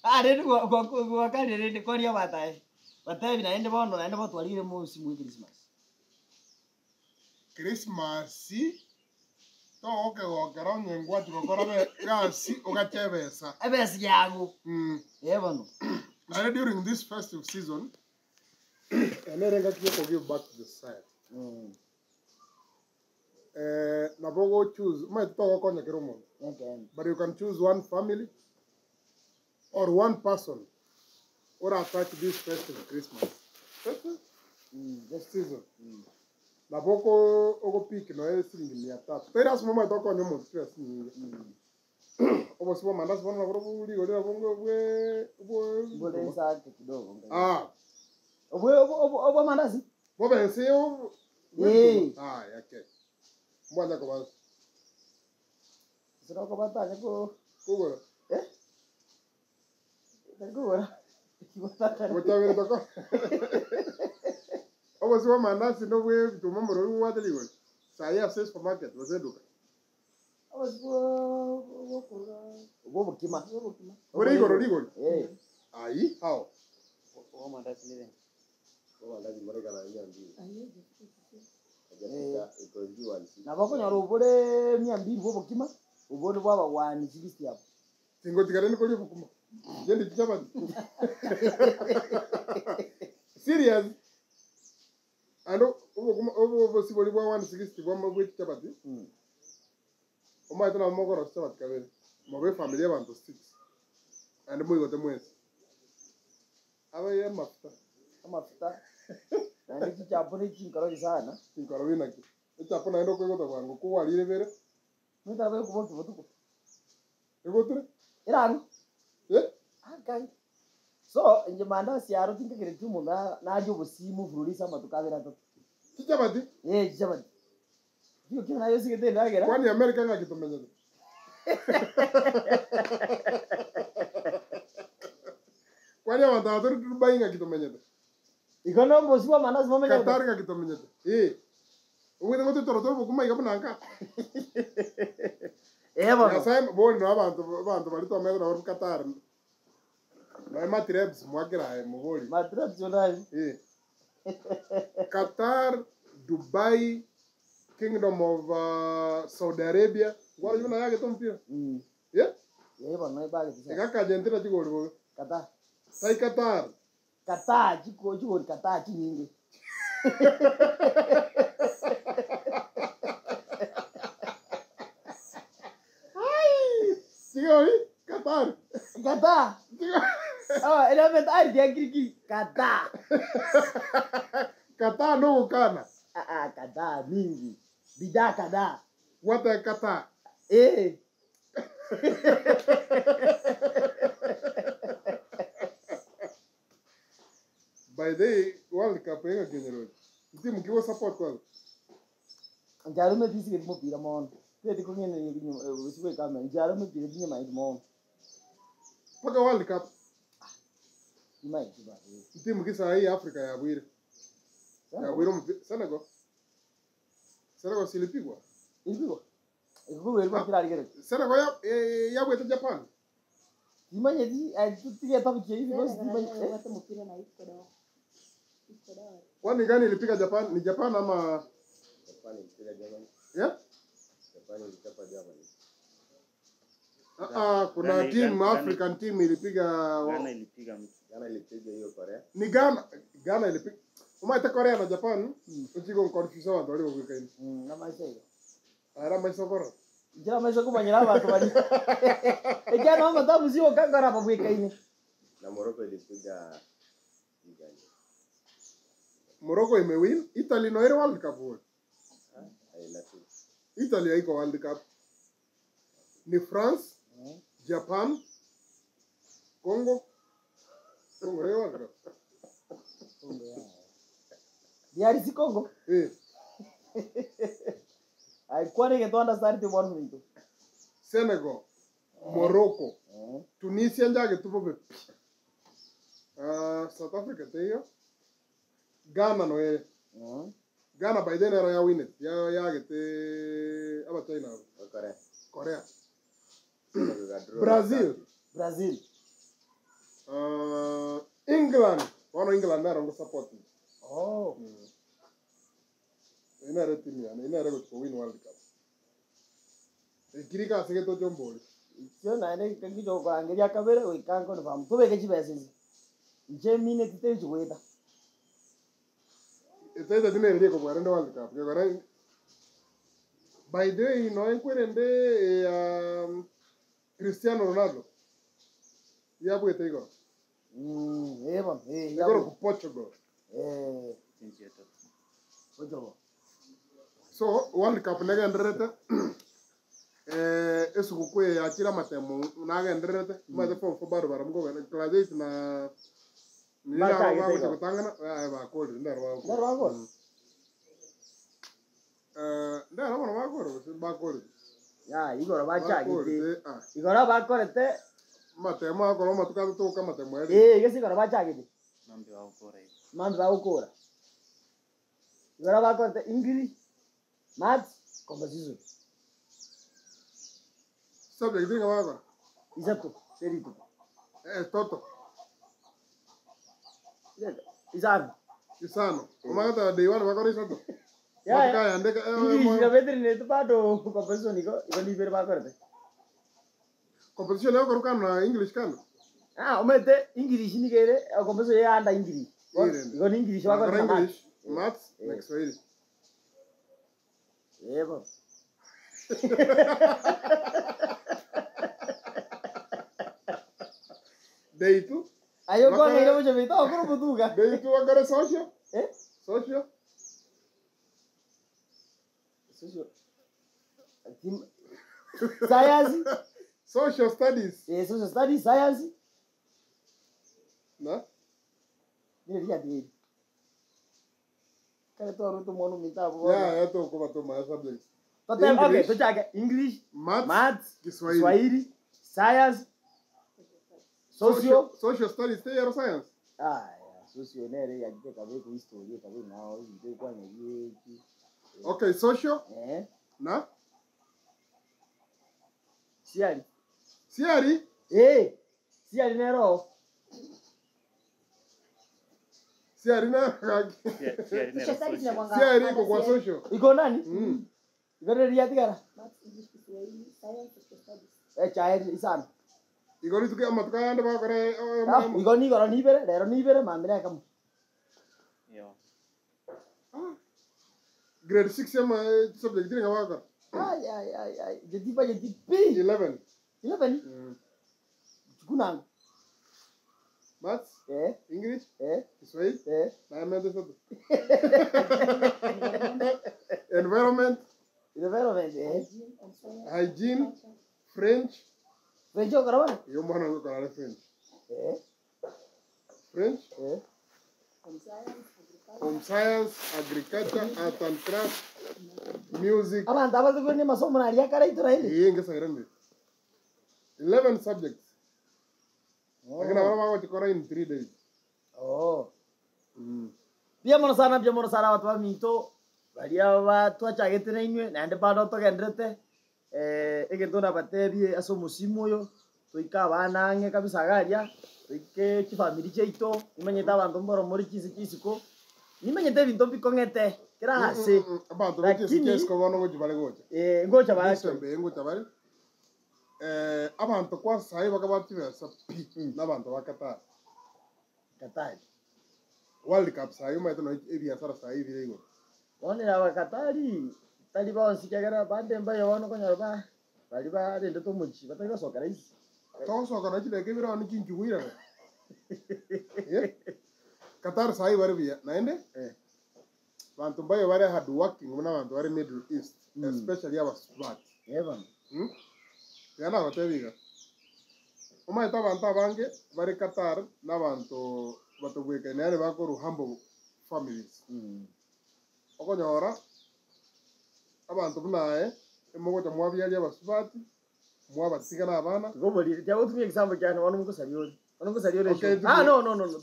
Rĩu gwaka rĩrĩ koria batae. Batae bina ende bono na ende botwarire musimu Christmas. Christmas to oke gokera nyengwa tukokora be gasi ugachebesa. Ebesi yagu. Bono. And during this festive season, Nerenga kiyo give back to the society. Nabogo choose, might talk on the Okay. But you can choose one family or one person or attach this festive Christmas. This season. Naboko ogo pick no everything in your tap. That's mama talk on your stress. Obo sipo mandas bona bro buli ole bongo Bole sa kidogo. Obo mandazi. Bobe nseo. Okay. Mbona kwa basi. Sira ko batanya ko Kugo. Kugo. Mutawira toko. Obo sipo mandas no we tumamoro wata liwe. Saya access for market wazeduka. Obo kima. Ligoro. Ai, how? Obo mandazi ni reng. Mandazi mareka na nyambi. Na bako nyaro ubore 200 bobo kima. Ubone baba 160 hapo. Tingo tikareni kuli bukuma. Jendi kichapa. Serious? Ando obo siboli bwa 160 bwa mabwe kichapa ti. Oma tena mogoro kichapa kabele. Mabwe familia bantu 6. And mo igote mwezi. Aba ya mafuta. Amafuta. Na ni kichapo ni chinkaro sana. Chinkaro winaki. Ichapo naenda kwegota kwangu kuwa lile vere. Mwita bwe kuboki botuko. Egotre? Irangu. Okay. So, nje manda siaro tinka kire tumu na jo busimu vurulisa matukabira to. Chichabati? Chichabati. Hiyo kina nayo sigete ndagera. Kwani America ngakitumenye. Kwani watatori Dubai ngakitumenye. Ikono mbosiwa mana zimo menye. Qatar ngakitumenye. Uwede ngote torotoro bukuma igabunanga. Baba. Ya sai boni no abantu bari to medra or Qatar. Na matrebs mwagira mugoli. Matrebs yonai. Qatar, Dubai, Kingdom of Saudi Arabia. Gwara yuna yake tompia. Yeah? Bana ibage tisa. Eka Argentina chigori boga. Qatar. Sai Qatar. Qatar chigori Qatar chinyingi. Sigori Qatar. Qatar. Element ari dia kiriki Qatar. Qatar no kana. Qatar mingi. Bida kada. What a Qatar. By the World Cup enga general. Timu kiwa support kwa. Jarume tisi mo pira mon. Kwete ko ngene ni usiwe kama jarume pira dinye mai mon. Paka World Cup. Mai kiba. Timu kisa hii Afrika ya Bwire. Ya Bwire Senegal. Senegal silipigwa. Ilipigwa. Ilipigwa ilikuwa kila ligere. Senegal ya bwete Japan. Imanye di tutige tabu kile hivi basi imanye watu mpira na iko dawa. Kwani gani ilipiga Japan? Ni Japan ama Japan ilipiga Germany? Yeah? Japan ilichapa Germany. Kuna team African team ilipiga Ghana ilipiga hiyo Korea. Ni Ghana ilipiga. Umaita Korea na Japan, uchigo confusion watu wale wako kaini. na maisha hiyo. Ara maisha bora. Jira maisha kumanyira abantu bali. Ejana mama tabu sio kangara pa bweka ini. Na Morocco ilipiga Uganda. Morocco imewin, Italy no era World Cup wote. Haina tu. Italy haiko World Cup. Ni France, Japan, Congo. Congo era World Cup. Diari si Congo. Ai kwani ke to understand the one minute. Senegal, Morocco, Tunisia njage tupo be. South Africa teyo. Ghana no era. Ghana by then era ya win it. Ya gete aba China. Korea. Brazil. England. Wano England na rongo support. Ina retimi ya. Ina rego to win World Cup. Ikirika sege to jomboli. Sio na ene kangijo kwa angelia kabere uikango na famu. Tobe kechi bese. Je mine tite juweta. Ita dine ndio kwa rende World Cup. Kwa rende by the way no enkwende Cristiano Ronaldo. Ya bwete iko. Eba, ya ko Portugal. Portugal. So World Cup nega ndrete esukukwe ya kila matemo naga ndrete made fo barbara mgo na clade na nina wa kutangana ba ko ndarwa ko ndara wana ba ko ba ko ya igora ba chagite igora ba ko rete matemo akoro matuka to ka matemo gesi igora ba chagite mambe ba ukora igora ba ko rete ingiri mat composition sabe que dinga ba Isato, serito. Toto. Isano. Umagata de wana bakora isato. Ya. Kaya ndeka Ingirishi na vetri ne tupado composition iko libere ba korte. Composition leo koruka na English kana. Umete Ingirishi ni kere composition ya anda Ingirishi. Iko ni Ingirishi ba korte. English, maths, na Kiswahili. Yebo. Deitu? Ayo kwa ngai mo chebe to kuro butuga. They do a good social? Eh? Social? Science. Social studies. Social studies, science. No? Ni dia dia. Kaya to ro to mo no mita bo. Yeah, to kuma to my subjects. Okay, English. to chaga English, Maths, Kiswahili. Swahili, science, Social studies, stay your science. Ah, yeah, socio nere ya jike kabe ku history kabe nao ide kwa nyi. Okay, social? Na? Siari. Siari? Siari nero. Siari na? Siari iko kwa social. Iko nani? Igore ria tigara. Chai isana. Igori tuke amatuka ande ba kore. Igoni goro ni bere, lero ni bere mamre kam. Yo. Grade 6 yama subject diri ngawa ka. Ay. Jadi pa jadi P. 11. 11. Kunang. Maths? English? Kiswahili? Na mente soto. Environment? Hygiene? French? French ko karawan? Yo mwana ko kara French. French? Home science, agriculture, art and craft, music. Abantu abazi ni masomo na ria kara itura ile. Yenge sagrande. 11 subjects. Lakini wana wako chikora in 3 days. Pia mono sana watu wa mito. Baria watu achagete inywe na ande bado to gendrete. Egetona batebie aso musimu yo. Toika bana nge kabisa garia. Toike kifamili cheito. Imenyeta abantu mboro muri kisiko. Nimenyete bintu bikongete. Kira hase. Abantu bekisi ko bono gujibale gocha. Ngocha bale. Ngocha bale. Abantu kwa sahi bakabatiwe sa pi n'abantu bakata. Katari. World Cup sahi umaito no ebiasara sahi birego. Wone na Katari. Tali ba onsikagara bande mbayo wono konyarba. Bali ba rende to muchi bataka soka rais. To soka na chile kebira ni kinki wira. Qatar sahi bare biya naende? Bantu mbayo bare hard working muna bantu bare Middle East, especially aba smart. Evan. Yana batebiga. Umaito abantu abange bare Qatar n'abantu batubweke nere bakuru humble families. Okonyora abantu bunaye emogocha mwabyali abasubati mwabatigana abana goboli ya utumie example cyane wano muko sariyo no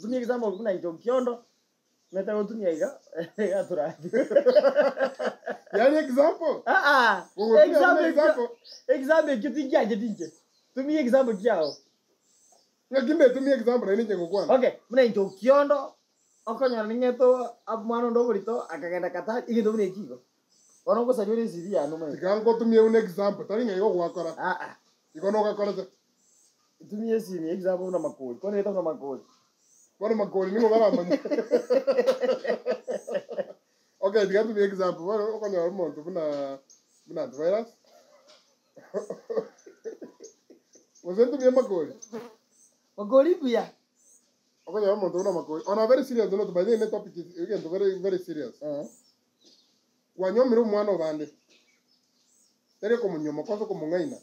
tumie example kuna ito kiondo meta utumie iga atura yani example example kitinja jedinje tumie example kyao ngakinde tumie example ni njengo kwana okay muna ito kiondo okonyora ningeto abmano ndogorito akagenda kata igindo mune kigo wano ko sariyo ni sivia no mai tigango tumie un example tari ngigo gwakora ikono gakora tumie sini example na makoli kono eta na makoli wano makoli ningo bara manya okay tigango tumie example wano okonyora monto buna virus wazentu mie makoli pia okonyora monto buna makoli on a very serious note by the way topic is again very serious wanyomira umwana obande tere ko munyoma kwaso ko mungaina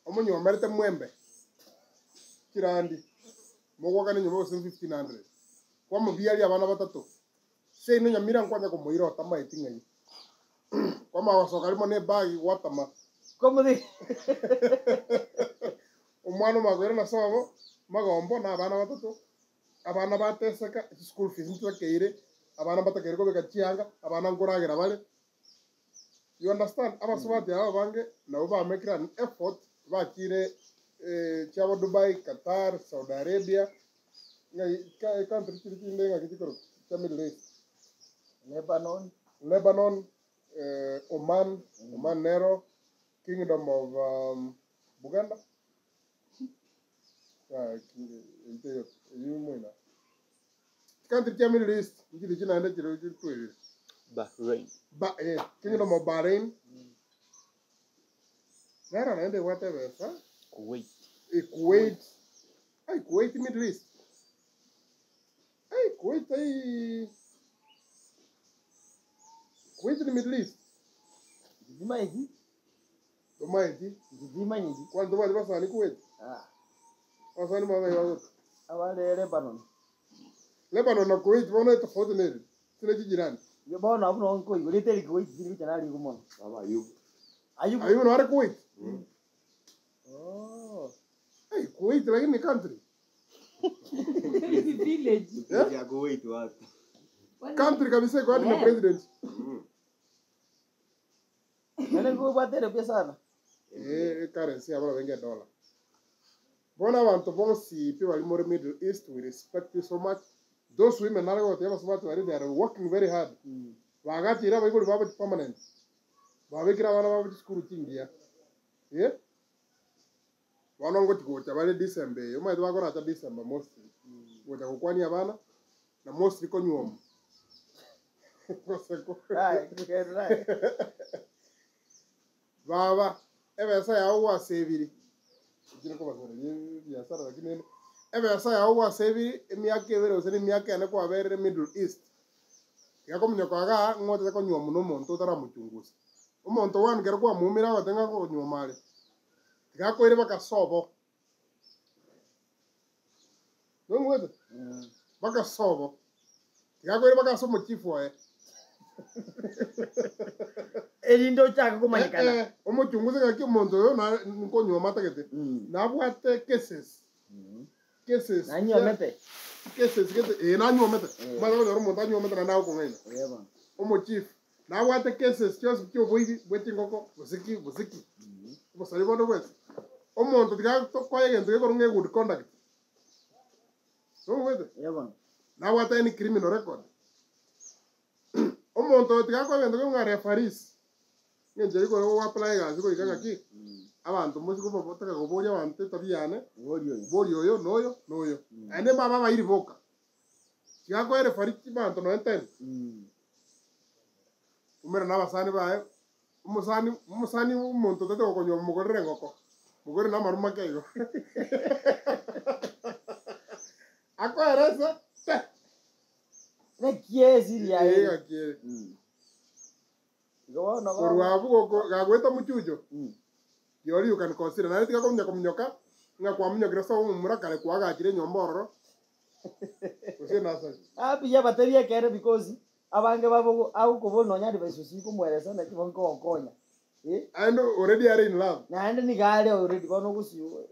omunyoma merete mwembe kirandi mogwaka ni nyoma 1500 kwa mubiali abana batatu se no nyamira nkwanya ko muiro tama itingai kwa mawaso kalimo ne bagi watama como de umwana magwera na sabo magombo na abana batatu abana bateseka school fees ntukeire abana batakere ko bekachianga abana ngoragera bale you understand abasubati aba bange nabo ba make an effort bakire chabo Dubai, Qatar, Saudi Arabia ngai country kindi ngai kitiko cha Middle East Lebanon Oman Nero Kingdom of Buganda into you mwina country cha Middle East ngidi china ende chiro kweli Bahrain. Kingdom of Bahrain. Nara naende whatever, huh? Kuwait. Kuwait. Kuwait Middle East. Hey, Kuwait ni Middle East. Zima hizi. Domaiti. Zima hizi. Kwanza wale basani Kuwait. Basani mama yao. Awale Lebanon. Lebanon na Kuwait wana tofauti nini? Sina jirani. Bona hapo na nko hiyo lete Kuwait zili kana ali kumona. Baba Ayub. Ayubu na Kuwait. Oh. Hey, Kuwait lakini ni country. Village. Ya Kuwait watu. Country kabisa kwa na president. Nene ko batere pia sana. Currency abala wengi dollar. Bona abantu bonsi pe bali more Middle East, we respect you so much. Those women are going to smart wari, they are working very hard. Bagati ira baiko baba permanent. Babe kira wana baba skuru tingia. Yeah? Wana ngoti ko tabale December. Yo mai twako na ta December mostly. Ngoja kukwani abana na mostly ko nyuom. Right. Baba, ebe sa ya uwa seviri. Kile ko basore ni biashara lakini ebe sa ya uwa seviri miaka evere useni miaka ene kwa vere Middle East. Yako mnyoko aga ngote ko nyuwa muno monto tara muchunguzi. Umonto wan gero kwa mumira watenga ko nyuwa male. Yako ire baka sobo. Ngwete. Baka sobo. Yako ire baka somo chifu wae. Elindo chaka kumanyikana. Umuchunguzi kaki umonto yo na nko nyuwa mata kete. Na bwate cases. Cases. Na nyuwa mete. Cases kete na nyuwa mete. Mala yo monta nyuwa mete na nawo ko ngene. Yeba. Omo chief. Na bwate cases just kyo boyi bweti ngoko busiki. Busali bodo wet. Omonto tiga to kwa yenge ko nge good conduct. So wet. Yeba. Na bwate any criminal record. Omonto tiga ko yenge ko ngare faris. Nje ko wa apply ga ko ikanga ki. Abantu musi ko botaka ko boya abantu tabiane. Boyo yo noyo. Ane baba ba iri boka. Tiga ko ere faris bantu no enten. Umera na basani bae. Umusani umuntu tete ko nyoma mugore ngoko. Mugore na maruma kego. Ako erese. Ne kiesi ya. Kie. Go no. Korwabu ko gagweta muchujo. Yori you can consider na tika ko mnyoka. Nga kwa mnyoka sa umura kale kwa ga kire nyombororo. Usina sa. Pia bateria kere because abange babo au kubona nyari baisusi kumweresa na kibonko okonya. And already are in love. Na ande ni gale already kono kusiyo.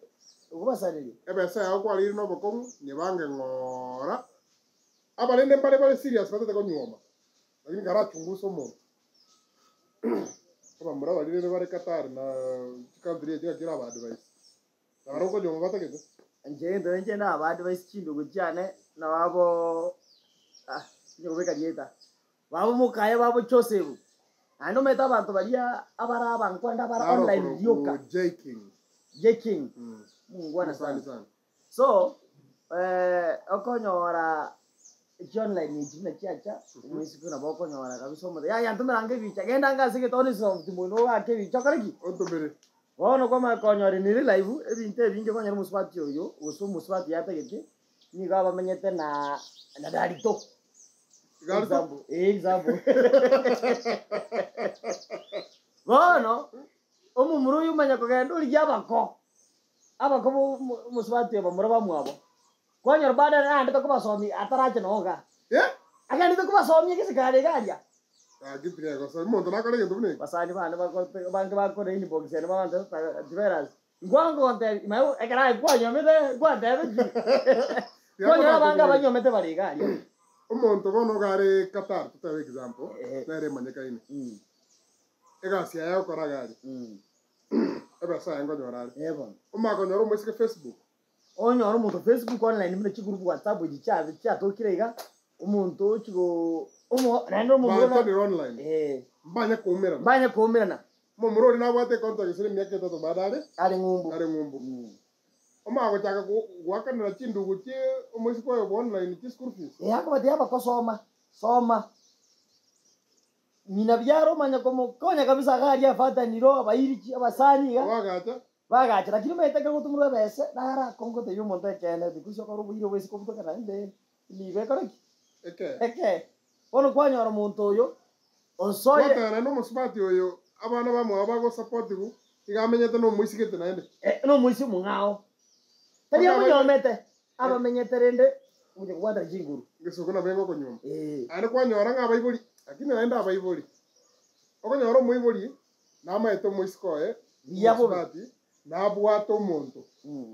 Ukubasaniri. Ebe sa ya kwa liri no bokong ni bange ngora. Aba nende pale serious batete ko nyoma. Lakini gara chunguso mo. Kama mura wali ne bare Qatar na country ya kira ba advice. Na ro ko nyoma batake. Nje na ba advice chindo kujane na wabo nyobeka dieta. Wabo mukaye wabo Joseph. Ano meta abantu balia abara bankwanda bara online yoka. Jaking. Mungwana sana. So, okonyora online ni jina chacha, umesiku na boko nyora kabisa mo. Ya ntumira nge bicha. Genda ngase ke toni so tumuno wa ke bicha kariki. Otomere. Wono koma konyora ni live, ebinte binge konyora muswati yo, uso muswati yata gete. Ni gaba menyete na darito. Example. Bueno, omumuru yumanya kugenda uri yabako. Abako muswati abamura bamwabo. Kwanyora bada na ndo kubasomi ataraje noga. Agandi to kubasomi kisikale ganja. Gitu ya kosa monto nakole ngendo bune. Basani bana bako ni box ene bana diveras. Ngwango onte mai ekara kwanyo mete kwande. Kwanyora banga banyo mete bali ganja. Omonto bono gare Qatar tutawe example nere manyeka ini ega sia ya kora gari eba sa ngo nyora eba umako nyoro mwesike Facebook onyoro muntu Facebook online mune chiguru WhatsApp gicha to kirega umuntu chigo nendo mumuro online mbanya kumira na mumuro na bwate contact sire myake toto badare ari ngumbu umako chaka gwakanira chindugu che umwesiko yo online chi school fees yako batia bakosoma mina byaro manya konya kabisa gari afata niro abayiri abasani ga bagacha lakini meteka gutumura bese dara kongo te yumo te kene bikusho ko rubiro wesi ko butoka nande Ni bekora. Eke. Eke. Bono kwanyora muntu uyu. Osoye. Wata no musmati oyo abana bamwe abago support ku. Igamenyete no muisigete naende. No muisi mungao. Tari amunyomete. Abamenyete rende. Uje kwanda jinguru. Ngesuko na bengo konyoma. Ane kwanyora nga baibuli. Lakini naenda baibuli. Okonyora muibuli. Nama eto muiskoe. Yabo. Na bwato muntu.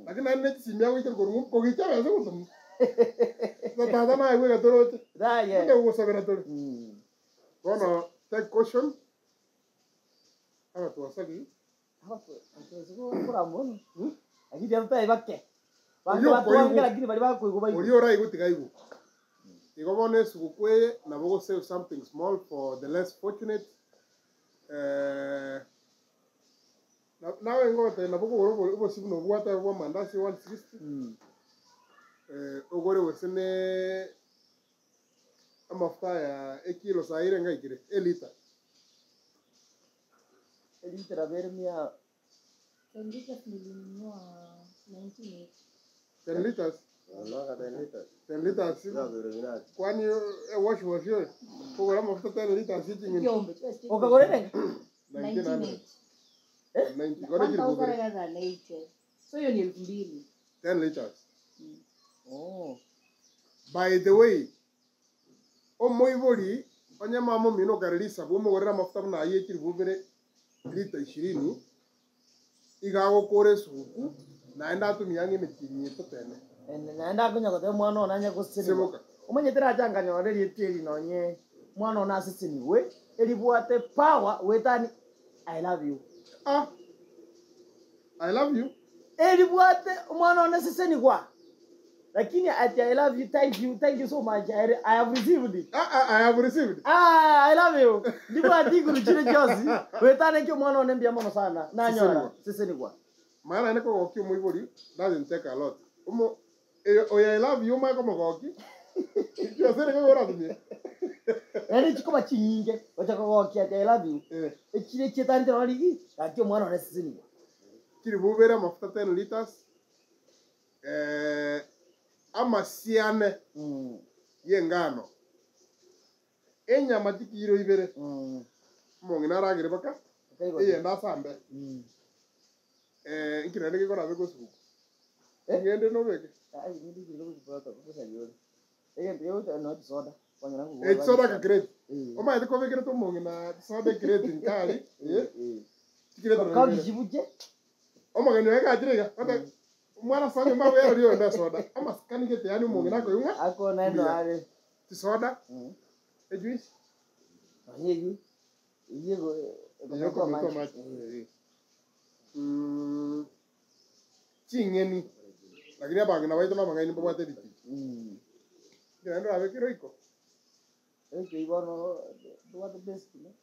Lakini ane simya wite korumu kogicha bese kuntum. Tata na iwe gatorote. Da ye. Ndio usabera tole. Kono take caution. Ama tuwasagi. Hapo kwa mono. Akija mtai bakke. Bantu batwangira lakini bali bakuiguba. Uriora igutiga igu. Igobone sukukwe na bogo save something small for the less fortunate. Nawe ngote na bogo ubo sibuno bwata bwa mandasi 160. Ogore wesene amafuta ya ekilo saire ngaikire elita. Elita rabermia. 10 liters nilinunua 98. 10 liters. 10 liters. Kwani wash hiyo. Kwa mafuta 10 liters hichi Kiombe. Ukagorene? 98. 90. Gone kile bugere. 1080. So hiyo ni 2000. 10 liters. Oh. By the way, omoibori onye mamo mino garelisa bo mogorera mafuta na aye kiri bubere lita 20 igago kore suku naenda tumiange mekinyi totene Naenda kunya kote mwana onanya kusini. Umenyetera janga nyore yetiri nonye mwana ona sisini we elibwate power wetani I love you. I love you. Elibwate mwana ona sisini kwa. Lakini ati I love you, thank you so much. I have received it. I have received it. I love you. Ndipo ati kuruchire jozi. Wetane kyo mwana onembia mono sana. Na nyora. Sisini kwa. Maana niko okyo muibori doesn't take a lot. Umo I love you mako mogoki. Yo sere ko ora dumi. Ene chikoma chinyinge. Wacha kogoki ati I love you. Echire chetani tawaligi. Ati mwana ona sisini kwa. Kiri bubera mafuta 10 liters. Amasiane yengano enyama tikiro ibere mongina ragire baka nda sambe nkirende gikora bego suku ngende no beke ngende kilo kupata kusaliona ndio no soda kwanya soda ka great oma ite ko beke to mongina soda great nkali tikire to ka bijibuje oma ngene ka jirega kata mwana sanya mbawe yaro rio nda soda ama skani kete yani mongina ko yunga ako neno ale ti soda juice yego ko maji chingeni lakini abangi na waito mama ngani mbwate diti ndio ndo abe kiro iko ibono do the best no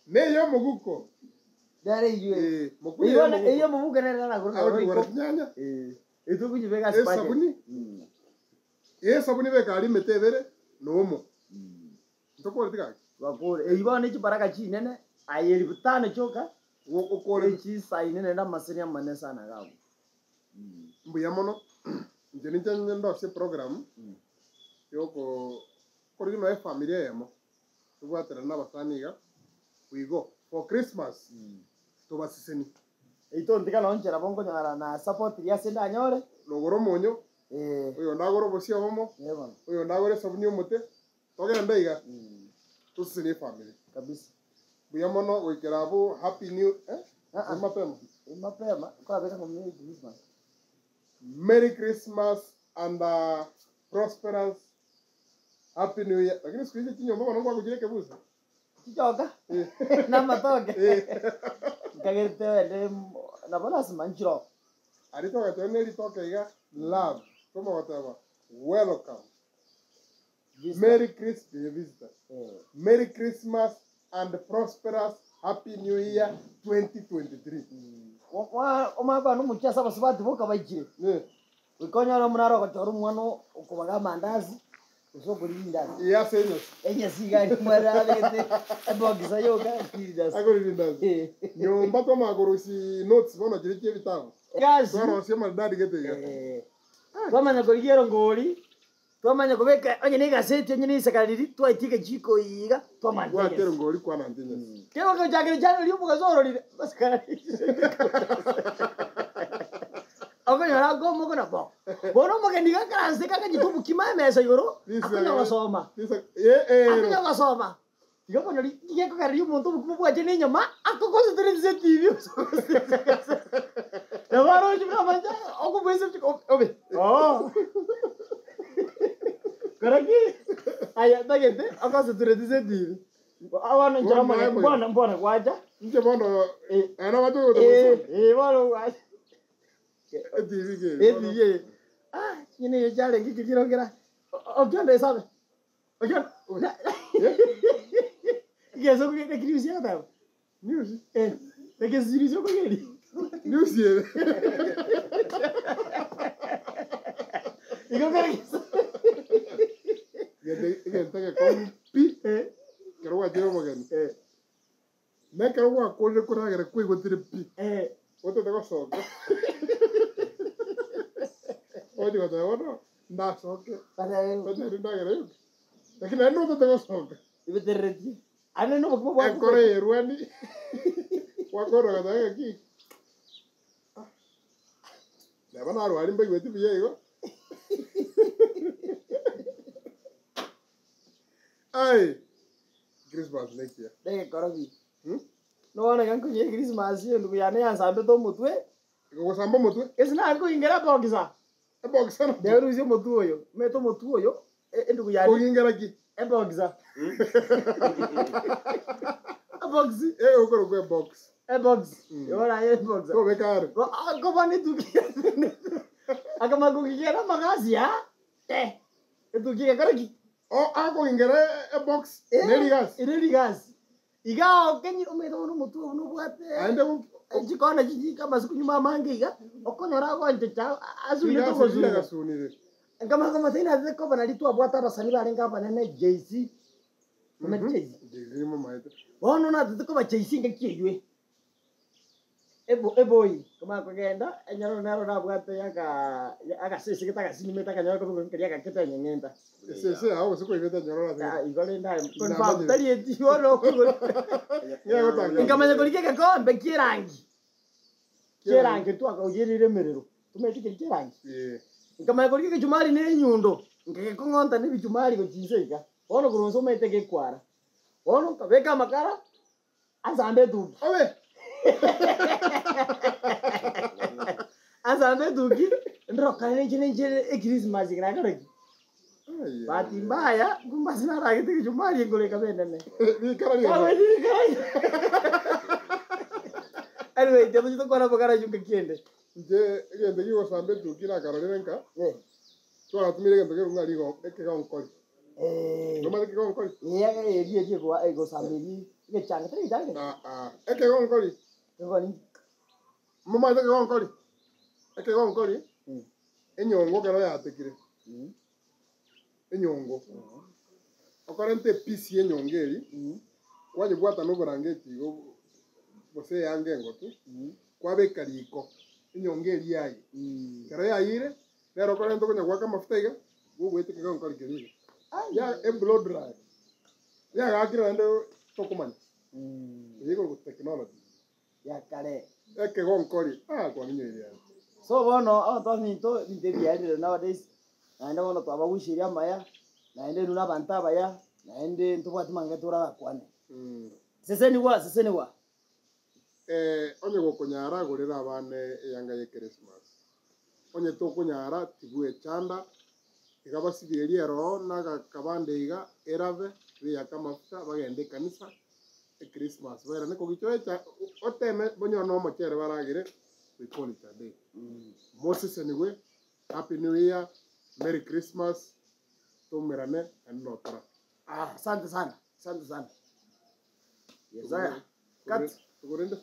ne yo muguko dare yue mukuye iyo mubuga na guru iko nyanya eto kujibega spaje sabuni sabuni be kali metebere nomo ndokore tika wakore ibono chibaraka chinene ayeri butano choka ukore chi saine na masenya mane sana gabu mbuya mono njeni njeni ndo se program yoko kori no familia yamo tubwatera n'abasaniga we go for Christmas to basiseni ito ndika lonchera bongo nyara na support ya senda nyore logoro monyo uyo ndagoro bosio homo uyo ndagoro sabuni umute togera ndaiga tusini family kabisa buya mono wikerabu happy new mapema kwa beka Merry Christmas. Merry Christmas and prosperous happy new year. Lakini siku hizi kinyo mama nangwa kujireke buzi. Kichoka. Na matoke. Kagerte wende na bana simanchiro. Alitoka tone litoka iga love. Kama whatever. Welcome. Merry Christmas visitor. Merry Christmas and prosperous happy new year 2023. Oma ba no muchasa basibati boka bayikire. Wikonya no munaro ko choru mwana okubaga mandazi. Usoko linda. Ya señor. Enya sigari mara lete. Boxa yoga linda. Agora linda. Nyomba toma agorosi notes bona jirike bitabo. Gazi. Twana sema dadi getega. Twamanya kuligero ngoli. Twamanya kubeka onye ni gazeti onye ni sakaliri twaitika jiko yiga twamanya. Wa kero ngoli kwa nantinya. Kero ko jagere jano liyo mugazoro lire. Basikari. Akanyara gomo kona bo. Bono mugeni gakaranze kakajitubu kimamesa yoro. Akanya wasoma. Akanya wasoma. Yo kono liye ko kari umuntu bukubwa jene nyama akoko zirenze TV. Na baro jika manja okubwese obe. Oh. Karaki aya tagete akose zirenze TV. Awana njama mbona kwaja. Nje bono ana watu bwana kwaja. TV. Ah, yine yajale ngikirongera. Okyonde sabe. Okyonde. Gezo kugenda kirisi ata. News. Peke zirizo kugenda. News ye. Iko kare. Gende kompi. Kero wa jero mogen. Na kero wa koje kuragera kwe gotire pi. Oto te gosoka. Oye, cuando te bueno, nada, soque. Para él. No te rinda yo. Es que no te tengo soque. Y me te retí. Ah, no, ¿cómo voy a correr? Corre, Ruani. Voy a correr, que te aquí. Le van a dar un beso, y digo. Ay, Christmas next year. Venga, Corobi. No van a ganar con Christmas, y lo que ya no han sabido todo mutuo. ¿Cómo se llama mutuo? Es nada, algo ingera para quizá. Boxa no. De verdad, mutuo yo. Me tomo mutuo yo. Lo que ya no. Ingera aquí. Boxa. Box. Eu creo que box. Box. Ahora es box. ¿Cómo caro? ¿Cómo ni tú quieres? Acá me hago que quiera magasia. ¿Tú quieres cara aquí? Oh, hago ingera box. Neligas. Neligas. Igao kenyi umeto no mutuo no buate. Ande un jikona jiji kama siku nyuma mange iga. Okonyora ko ntecha azuli to gozu. Kama tena zeko bana litu abwata basani barenga bana ne JC. Mama JC. JC mama ito. Bono na zeko ba JC ngakiywe. Eboyi kama kugenda enyaro naro na bwata yaka sisi kitaka sinimeta kanyaro ko ngiria kaketa nyengenda. Sisi hao siku ibeta nyaro na. Igole nda confirm tari etiolo ko. Ngamanya kolike kakombe kirangi. Kirangi tu akaujirire merero. Tumetike kirangi. Ngamanya kolike jumari ne nyundo. Ngeke kongonta ne bijumari ko chiseka. Bono kuronso meteke kwara. Bono kabeka makara azambe tu. Obe. Azambe duki ndro kane jine Christmas kana karaki. Bahati mbaya kumba sina ragi tiki jumari ngole kabenda ne. Ni karani. Anyway, jamu jito kona bakara juga kiende. Je gigo sambe duki na kararenka. Tu atumire gendo ke runga ligo eke ga onkoi. No ma ke ga onkoi. Ye ko ego sambe ni changa tari changa. Eke ga onkoi. Ngoni. Mama eke ga onkoi. Eke ga onkoi. Enyongo kero ya tekire. Enyongo. Okorente pisi enyongeri. Kwaje bwata no brangeti go bose yange ngotu. Kwabe kariko. Enyongeri yayi. Kero yayire. Pero korente kunya kwaka mafutaiga. Go wete ke ga onkoi keri. Ya blood dry. Ya ga kira ndo tokomanya. Yego technology. Ya kare. Eke ga onkoi. Kwa ninyo ile. So bono to nite biari nowadays. Naenda bono to abagushiria maya. Naende nuna bantaba ya. Naende ntubwati mangetura kwane. Sese ni wa. Onye gokunyara gorera abane yanga ye Christmas. Onye to kunyara tibue chanda. Igabasibiria ro na kabande iga erave ya kamafuta bagende kanisa Christmas. Wera ne kogichoecha oteme bonyo no mochere baragire. We call it a day. Moses anyway, Happy New Year, Merry Christmas, Tumerane, and Notra. Asante sana. Yes, I. Cut. Go in the